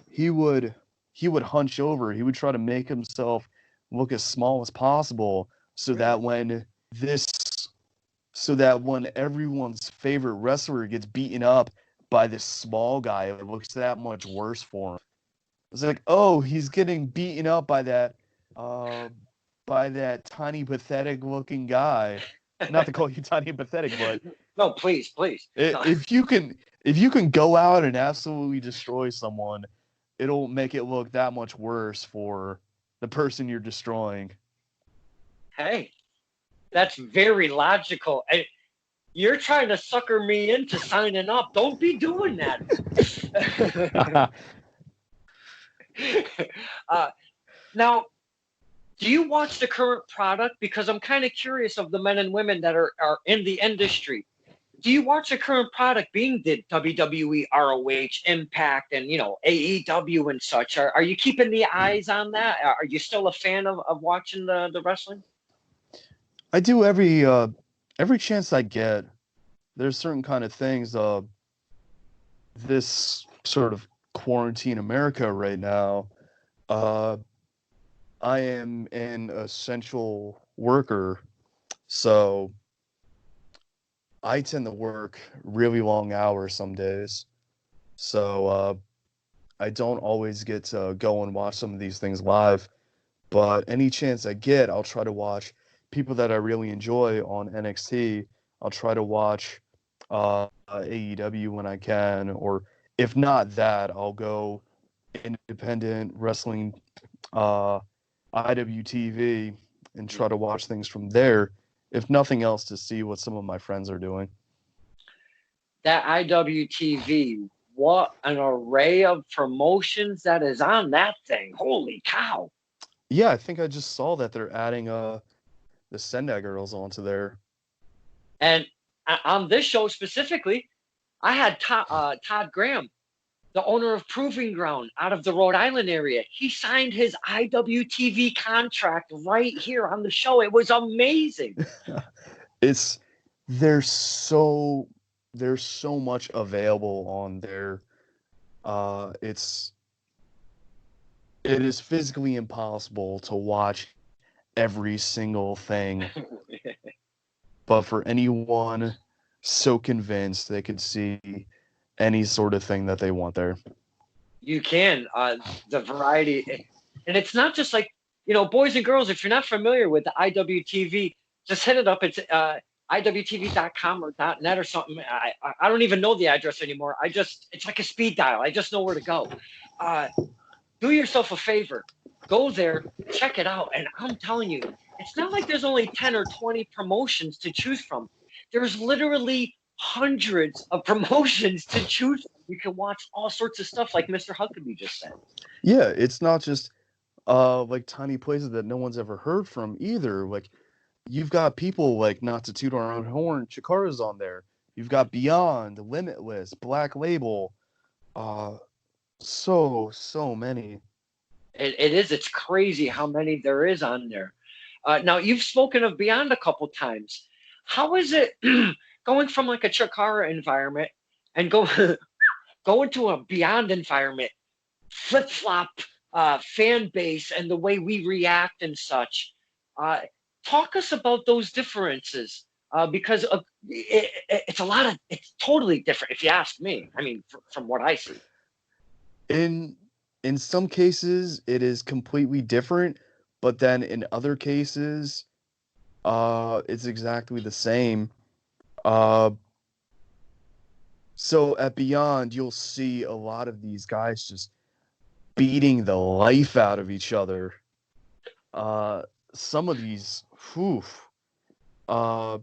he would he would hunch over. He would try to make himself look as small as possible, so that really? this when everyone's favorite wrestler gets beaten up by this small guy, it looks that much worse for him. It's like, oh, he's getting beaten up uh, by that tiny, pathetic-looking guy. Not to call you tiny and pathetic, but No, please, please. No. if you can go out and absolutely destroy someone, it'll make it look that much worse for the person you're destroying. Hey, that's very logical. You're trying to sucker me into signing up. Don't be doing that. uh, now, do you watch the current product? Because I'm kind of curious of the men and women that are in the industry. Do you watch the current product being the WWE, ROH, Impact, and AEW and such? Are you keeping the eyes on that? Are you still a fan of watching the wrestling? I do every chance I get. There's certain kind of things. This sort of quarantine America right now. Uh, I am an essential worker, so I tend to work really long hours some days. So I don't always get to go and watch some of these things live. But any chance I get, I'll try to watch people that I really enjoy on NXT. I'll try to watch AEW when I can, or if not that, I'll go independent wrestling, uh, IWTV, and try to watch things from there, if nothing else, to see what some of my friends are doing. That IWTV, what an array of promotions that is on that thing. Holy cow. Yeah, I think I just saw that they're adding the Sendai Girls onto there. And on this show specifically, I had Todd Graham, the owner of Proving Ground out of the Rhode Island area. He signed his IWTV contract right here on the show. It was amazing. It's there's so there's so much available on there. It is physically impossible to watch every single thing, but for anyone so convinced they could see any sort of thing that they want there. You can. The variety. And it's not just like, boys and girls, if you're not familiar with the IWTV, just hit it up. It's iwtv.com or .net or something. I don't even know the address anymore. It's like a speed dial. I just know where to go. Do yourself a favor. Go there, check it out. And I'm telling you, it's not like there's only 10 or 20 promotions to choose from. There's literally hundreds of promotions to choose from. You can watch all sorts of stuff like Mr. Huckabee just said. Yeah, it's not just like tiny places that no one's ever heard from either. Like you've got people like, not to toot our own horn, Chikara's on there. You've got Beyond, Limitless, Black Label, uh so many. It is. It's crazy how many there is on there. Now, you've spoken of Beyond a couple times. How is it going from like a Chikara environment and go into a Beyond environment, flip flop fan base, and the way we react and such? Uh, Talk us about those differences because it's totally different if you ask me. I mean, from what I see. In some cases it is completely different, but then in other cases it's exactly the same. Uh so at Beyond you'll see a lot of these guys just beating the life out of each other. Uh some of these, whew, uh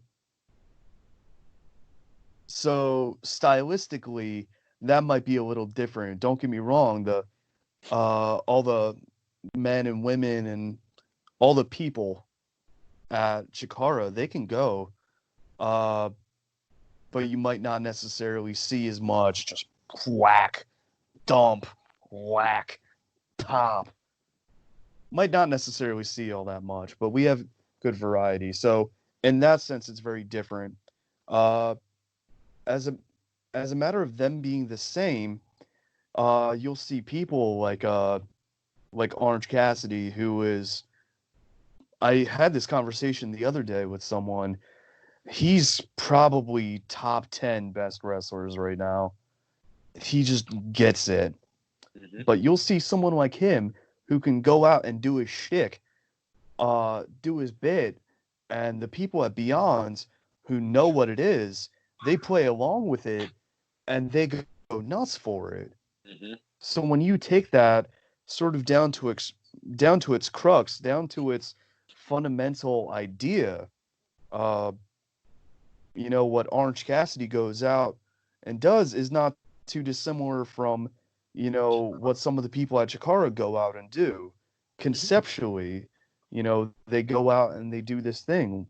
so stylistically that might be a little different. Don't get me wrong, all the men and women and all the people at Chikara, they can go, uh, but you might not necessarily see as much. Just whack, dump, whack, pop. Might not necessarily see all that much, but we have good variety. So in that sense, it's very different. Uh, as a matter of them being the same, you'll see people like Orange Cassidy, who is. I had this conversation the other day with someone. He's probably top 10 best wrestlers right now. He just gets it. Mm-hmm. But you'll see someone like him who can go out and do his shtick, do his bit, and the people at Beyond who know what it is, they play along with it and they go nuts for it. Mm-hmm. So when you take that sort of down to its crux, down to its fundamental idea, uh, what Orange Cassidy goes out and does is not too dissimilar from, what some of the people at Chikara go out and do. Conceptually, they go out and they do this thing.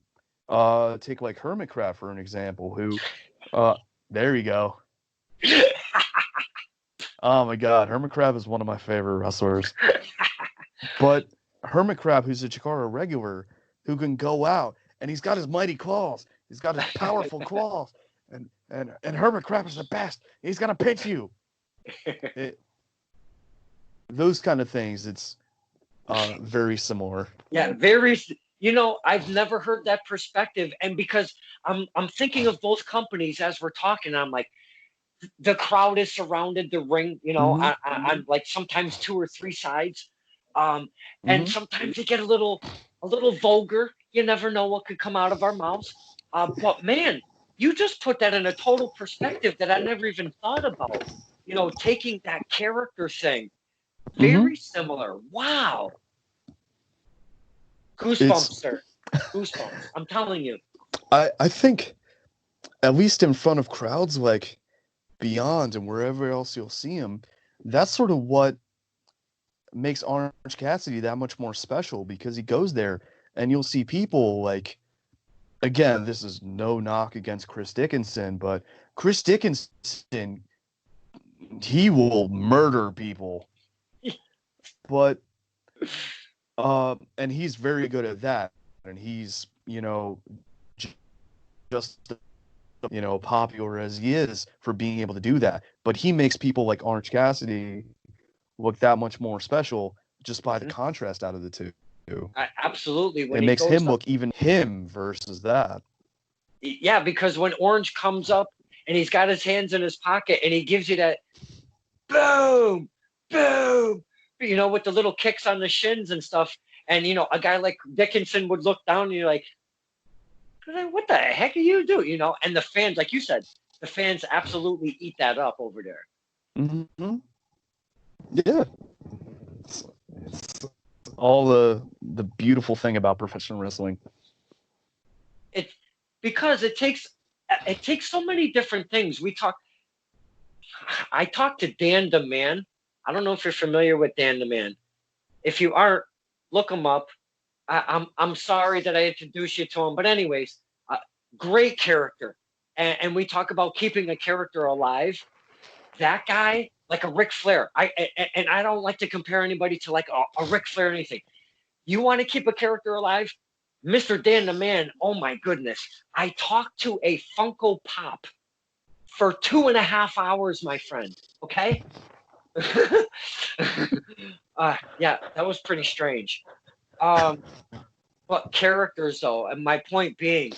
Take like Hermitcraft for an example, who, there you go. Oh my God, Hermitcraft is one of my favorite wrestlers. But Hermitcraft, who's a Chikara regular, who can go out and he's got his mighty claws. He's got his powerful claws, and Hermitcraft is the best. He's gonna pinch you. Those kind of things. It's very similar. Yeah, very. I've never heard that perspective, and because I'm thinking of both companies as we're talking, I'm like, the crowd is surrounded the ring. On like sometimes 2 or 3 sides, and sometimes they get a little vulgar. You never know what could come out of our mouths. But man, you just put that in a total perspective that I never even thought about. Taking that character thing, very similar. Wow. Goosebumps, sir. Goosebumps. I'm telling you. I think, at least in front of crowds like Beyond and wherever else you'll see him, that's sort of what makes Orange Cassidy that much more special, because he goes there and you'll see people like, again, this is no knock against Chris Dickinson, but Chris Dickinson, he will murder people. But and he's very good at that, and he's just popular as he is for being able to do that. But he makes people like Orange Cassidy look that much more special just by the contrast out of the two. Absolutely. It makes him look even him versus that. Yeah, because when Orange comes up and he's got his hands in his pocket and he gives you that boom, boom, with the little kicks on the shins and stuff. And, a guy like Dickinson would look down and you're like, what the heck are you doing? And the fans, like you said, the fans absolutely eat that up over there. Mm-hmm. Yeah. It's all the beautiful thing about professional wrestling. Because it takes so many different things. I talked to Dan the Man. I don't know if you're familiar with Dan the Man. If you aren't, look him up. I'm sorry that I introduced you to him, but anyways, great character. And we talk about keeping a character alive. That guy, like a Ric Flair. I don't like to compare anybody to like a Ric Flair or anything. You want to keep a character alive? Mr. Dan the Man, oh my goodness. I talked to a Funko Pop for 2.5 hours, my friend. Okay? Yeah, that was pretty strange. But characters, though, and my point being,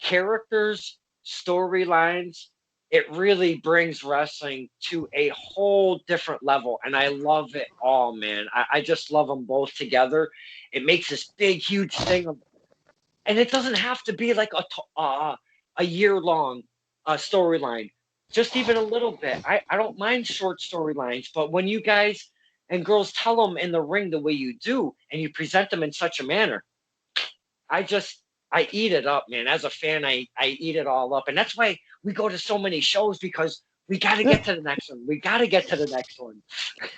characters, storylines, it really brings wrestling to a whole different level. And I love it all, man. I just love them both together. It makes this big, huge thing of, and it doesn't have to be like a year-long storyline. Just even a little bit. I don't mind short storylines, but when you guys and girls tell them in the ring the way you do, and you present them in such a manner, I eat it up, man. As a fan, I eat it all up. And that's why we go to so many shows, because We got to get to the next one. We got to get to the next one.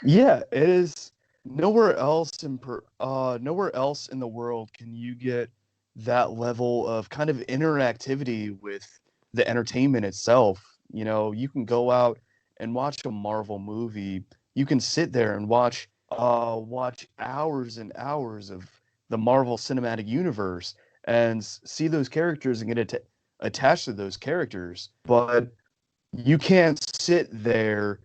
Yeah, it is. Nowhere else in the world can you get that level of kind of interactivity with the entertainment itself. You know, you can go out and watch a Marvel movie. You can sit there and watch hours and hours of the Marvel Cinematic Universe and see those characters and get attached to those characters. But you can't sit there,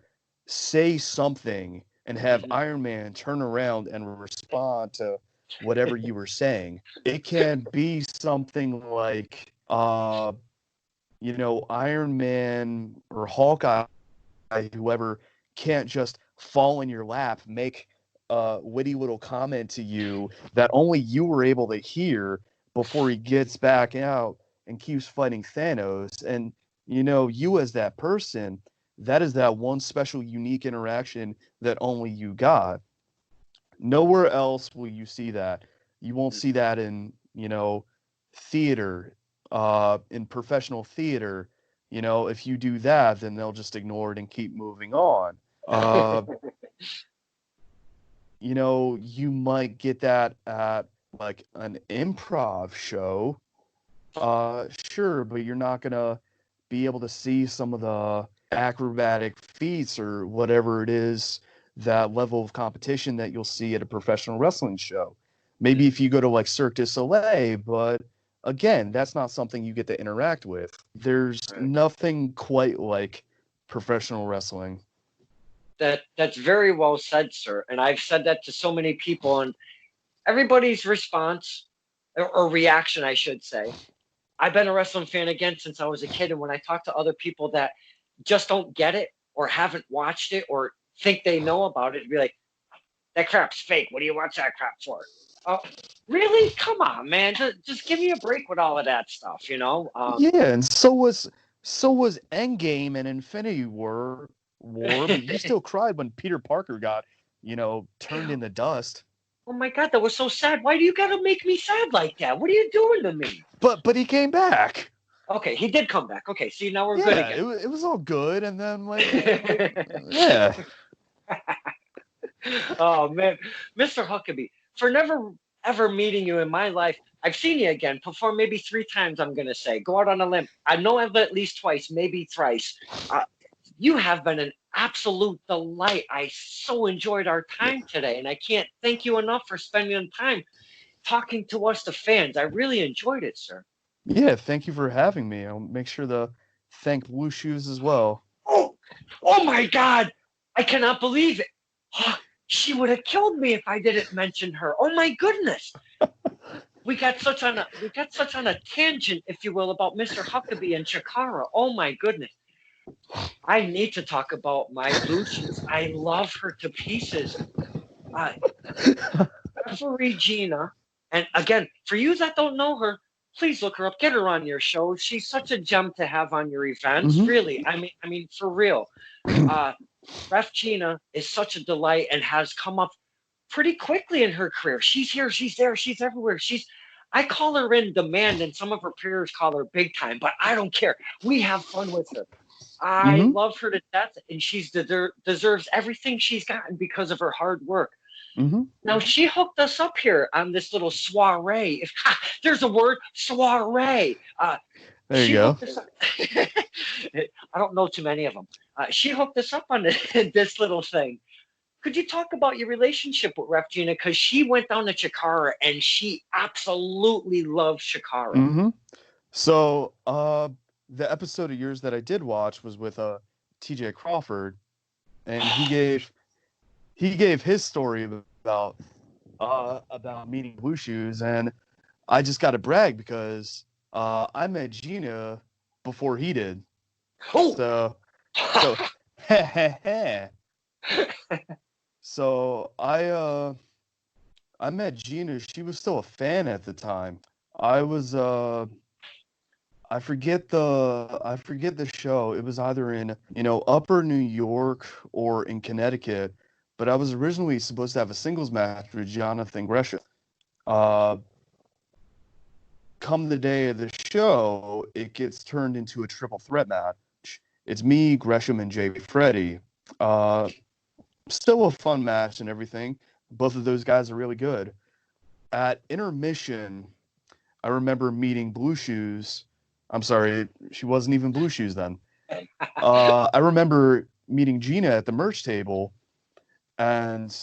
say something, and have Iron Man turn around and respond to whatever you were saying. It can be something like, Iron Man or Hawkeye, whoever, can't just fall in your lap, make a witty little comment to you that only you were able to hear before he gets back out and keeps fighting Thanos. And, you as that person, that is that one special, unique interaction that only you got. Nowhere else will you see that. You won't see that in, theater, in professional theater. If you do that, then they'll just ignore it and keep moving on. You might get that at like an improv show. Sure, but you're not gonna be able to see some of the acrobatic feats or whatever it is, that level of competition that you'll see at a professional wrestling show. Maybe if you go to like Cirque du Soleil, but again, that's not something you get to interact with. There's nothing quite like professional wrestling. That's very well said, sir. And I've said that to so many people, and everybody's response or reaction, I should say. I've been a wrestling fan again since I was a kid, and when I talk to other people that just don't get it or haven't watched it or think they know about it, it'd be like, that crap's fake. What do you watch that crap for? Oh, really? Come on, man. Just give me a break with all of that stuff, Yeah, and so was Endgame and Infinity War, but you still cried when Peter Parker got, turned into dust. Oh my God, that was so sad. Why do you gotta make me sad like that? What are you doing to me? But he came back. Okay, he did come back. Okay, see, now we're good again. It was all good, and then yeah. Oh man, Mr. Huckabee, for never ever meeting you in my life, I've seen you again, perform maybe 3 times. I'm gonna say, go out on a limb. I know I've at least twice, maybe thrice. You have been an absolute delight. I so enjoyed our time today, and I can't thank you enough for spending time talking to us, the fans. I really enjoyed it, sir. Yeah, thank you for having me. I'll make sure to thank Wushues as well. Oh my God! I cannot believe it. She would have killed me if I didn't mention her. Oh my goodness! We got such on a tangent, if you will, about Mr. Huckabee and Chikara. Oh my goodness! I need to talk about my Lucius. I love her to pieces. Referee Gina, and again, for you that don't know her, please look her up. Get her on your show. She's such a gem to have on your events. Mm-hmm. Really, I mean, for real. Ref Gina is such a delight and has come up pretty quickly in her career. She's here, she's there, she's everywhere. I call her in demand, and some of her peers call her big time, but I don't care. We have fun with her. I love her to death, and she's deserves everything she's gotten because of her hard work. Mm-hmm. Now, she hooked us up here on this little soiree. If there's a word, soiree. There you go. I don't know too many of them. She hooked us up on this little thing. Could you talk about your relationship with Ref Gina? Because she went down to Chikara and she absolutely loves Chikara. Mm-hmm. So, the episode of yours that I did watch was with TJ Crawford, and he gave his story about meeting Wushues, and I just got to brag because I met Gina before he did. Oh. So I met Gina. She was still a fan at the time. I was I forget the show. It was either in, Upper New York or in Connecticut, but I was originally supposed to have a singles match with Jonathan Gresham. Come the day of the show, it gets turned into a triple threat match. It's me, Gresham, and Jay Freddy. Uh, Still a fun match and everything. Both of those guys are really good. At intermission, I remember meeting Blue Shoes. I'm sorry, she wasn't even Blue Shoes then. I remember meeting Gina at the merch table, and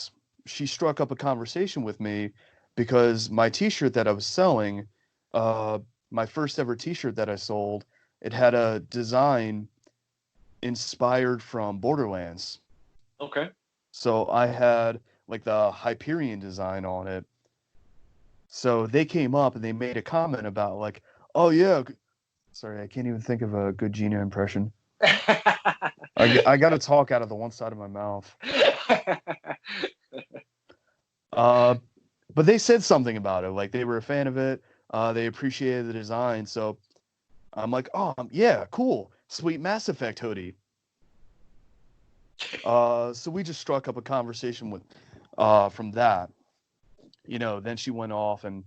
she struck up a conversation with me because my T-shirt that I was selling, uh, my first ever T-shirt that I sold, it had a design inspired from Borderlands. Okay. So I had like the Hyperion design on it. So they came up and they made a comment about like, oh yeah, sorry, I can't even think of a good Gina impression. I got to talk out of the one side of my mouth. But they said something about it. Like they were a fan of it. They appreciated the design. So I'm like, oh yeah, cool, sweet Mass Effect hoodie. So we just struck up a conversation with, from that. Then she went off and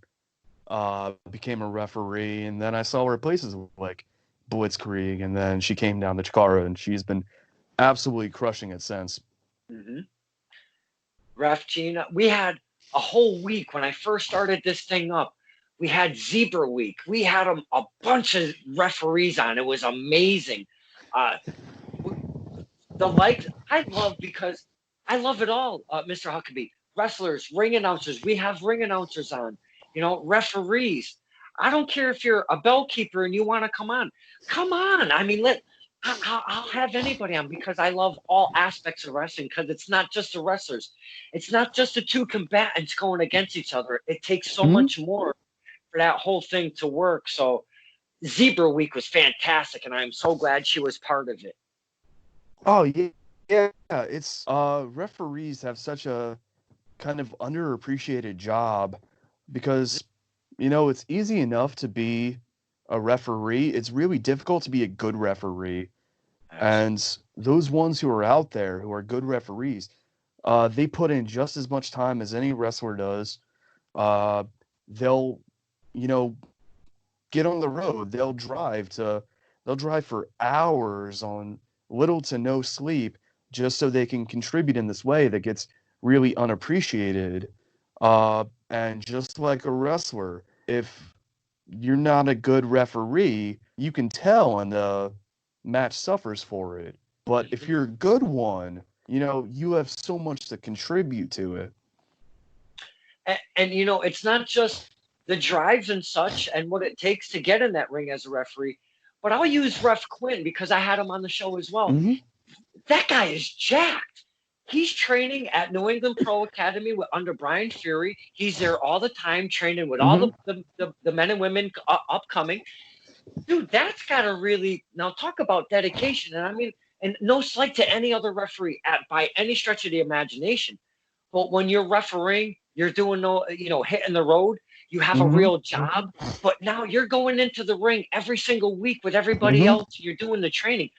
became a referee, and then I saw her at places like Blitzkrieg, and then she came down to Chikara, and she's been absolutely crushing it since. Mm-hmm. Ref Gina, we had a whole week when I first started this thing up. We had Zebra Week. We had a bunch of referees on. It was amazing. The likes I love because I love it all, Mr. Huckabee. Wrestlers, ring announcers. We have ring announcers on. Referees. I don't care if you're a bell keeper and you want to come on. Come on. I mean, I'll have anybody on because I love all aspects of wrestling because it's not just the wrestlers. It's not just the two combatants going against each other. It takes so much more for that whole thing to work. So Zebra Week was fantastic, and I'm so glad she was part of it. Oh yeah, yeah. It's referees have such a kind of underappreciated job because it's easy enough to be a referee. It's really difficult to be a good referee. And those ones who are out there who are good referees, they put in just as much time as any wrestler does. They'll, get on the road. They'll drive for hours on little to no sleep just so they can contribute in this way that gets really unappreciated. And just like a wrestler, if you're not a good referee, you can tell and the match suffers for it. But if you're a good one, you have so much to contribute to it. And it's not just the drives and such and what it takes to get in that ring as a referee, but I'll use Ref Quinn because I had him on the show as well. Mm-hmm. That guy is jacked. He's training at New England Pro Academy under Brian Fury. He's there all the time training with all the men and women upcoming. Dude, that's got to really, now talk about dedication. And I mean, and no slight to any other referee by any stretch of the imagination. But when you're refereeing, you're doing hitting the road. You have a real job, but now you're going into the ring every single week with everybody else. You're doing the training.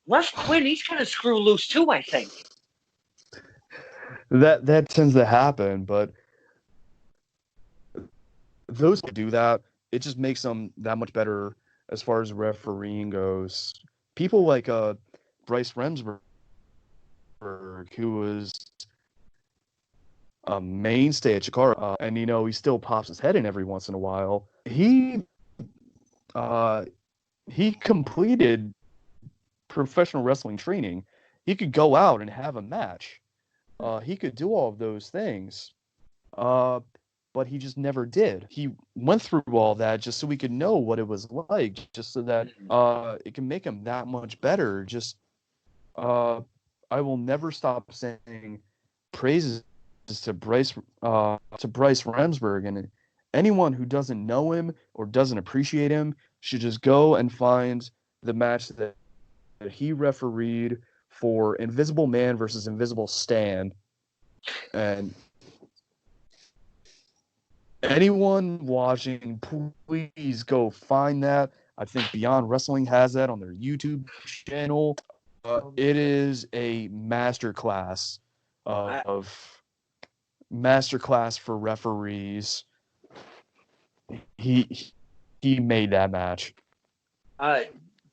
Ref Quinn, he's kind of screw loose too, I think. That tends to happen, but those who do that, it just makes them that much better as far as refereeing goes. People like Bryce Remsburg, who was a mainstay at Chikara, and he still pops his head in every once in a while. He completed professional wrestling training. He could go out and have a match. He could do all of those things, but he just never did. He went through all that just so we could know what it was like, just so that it can make him that much better. I will never stop saying praises to Bryce Remsburg, and anyone who doesn't know him or doesn't appreciate him should just go and find the match that he refereed for Invisible Man versus Invisible Stan. And anyone watching, please go find that. I think Beyond Wrestling has that on their YouTube channel. It is a masterclass for referees. He made that match.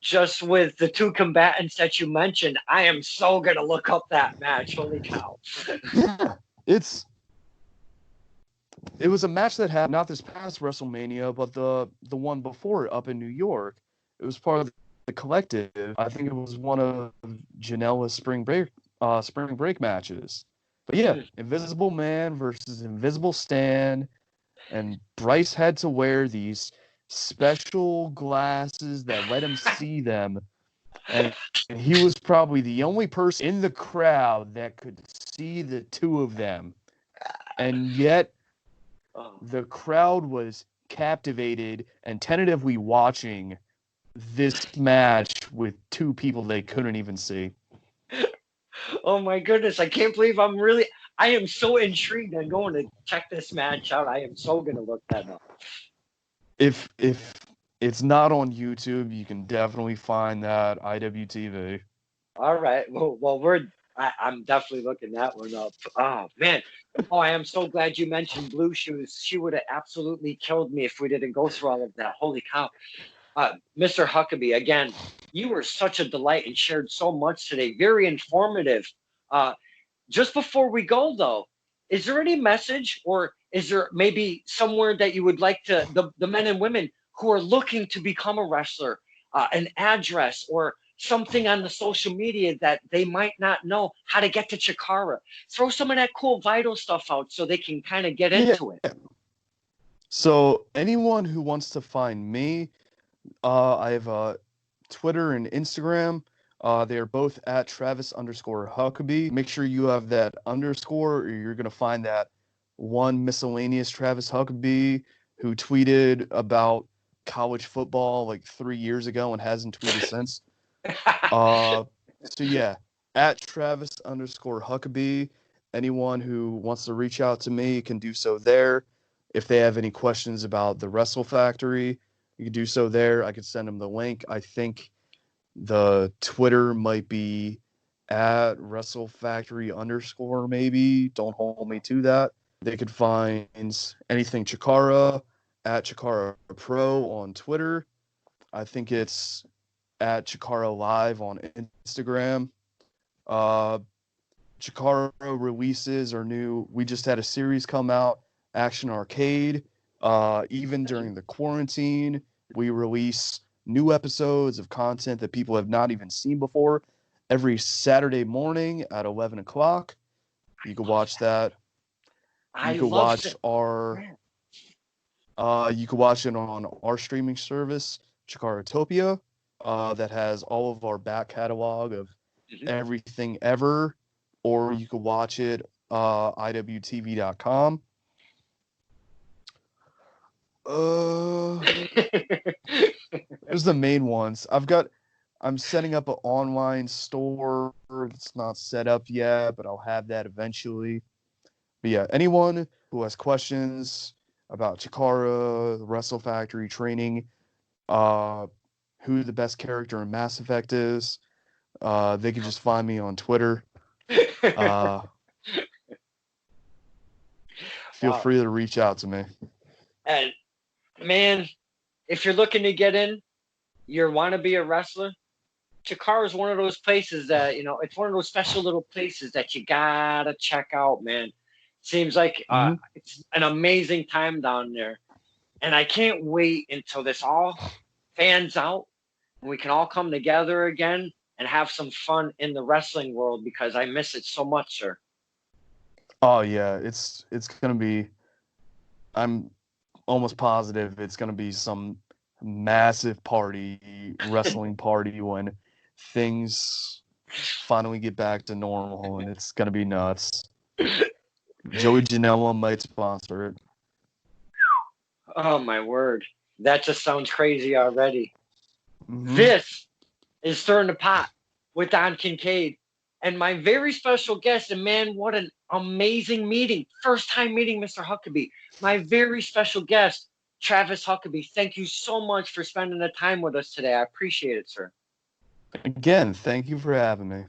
just with the two combatants that you mentioned, I am so gonna look up that match. Holy cow! Yeah, it was a match that happened not this past WrestleMania, but the one before it up in New York. It was part of the collective. I think it was one of Janela's spring break matches. But yeah, Invisible Man versus Invisible Stan, and Bryce had to wear these special glasses that let him see them, and he was probably the only person in the crowd that could see the two of them, and yet the crowd was captivated and tentatively watching this match with two people they couldn't even see. Oh my goodness, I can't believe I am so intrigued. I'm going to check this match out. I am so going to look that up. If it's not on YouTube, you can definitely find that IWTV. All right. Well, I'm definitely looking that one up. Oh man. Oh, I am so glad you mentioned Blue Shoes. She would have absolutely killed me if we didn't go through all of that. Holy cow. Mr. Huckabee, again, you were such a delight and shared so much today. Very informative. Just before we go, though, is there any message, or is there maybe somewhere that you would like to, the men and women who are looking to become a wrestler, an address or something on the social media that they might not know how to get to Chikara? Throw some of that cool Vital stuff out so they can kind of get into it. So anyone who wants to find me, I have Twitter and Instagram. They are both at Travis_Huckabee. Make sure you have that underscore, or you're going to find that one miscellaneous Travis Huckabee who tweeted about college football like 3 years ago and hasn't tweeted since. So yeah, at Travis_Huckabee. Anyone who wants to reach out to me can do so there. If they have any questions about the Wrestle Factory, you can do so there. I could send them the link. I think the Twitter might be at Wrestle Factory _ maybe. Don't hold me to that. They could find anything Chikara at Chikara Pro on Twitter. I think it's at Chikara Live on Instagram. Chikara releases are new. We just had a series come out, Action Arcade. Even during the quarantine, we release new episodes of content that people have not even seen before every Saturday morning at 11 o'clock. You can watch that. You can watch you can watch it on our streaming service, Chikaratopia, that has all of our back catalog of everything ever, or you can watch it IWTV.com. Those are the main ones. I'm setting up an online store. It's not set up yet, but I'll have that eventually. But yeah, anyone who has questions about Chikara, the Wrestle Factory training, who the best character in Mass Effect is, they can just find me on Twitter. Feel free to reach out to me. And man, if you're looking to get in, you want to be a wrestler, Chikara is one of those places that, it's one of those special little places that you gotta check out, man. Seems like it's an amazing time down there. And I can't wait until this all fans out and we can all come together again and have some fun in the wrestling world, because I miss it so much, sir. Oh yeah, it's gonna be. I'm almost positive it's gonna be some massive wrestling party when things finally get back to normal, and it's gonna be nuts. Joey Janela might sponsor it. Oh my word, that just sounds crazy already. This is Stirring the Pot with Don Kincaid. And my very special guest, and man, what an amazing meeting. First time meeting Mr. Huckabee. My very special guest, Travis Huckabee. Thank you so much for spending the time with us today. I appreciate it, sir. Again, thank you for having me.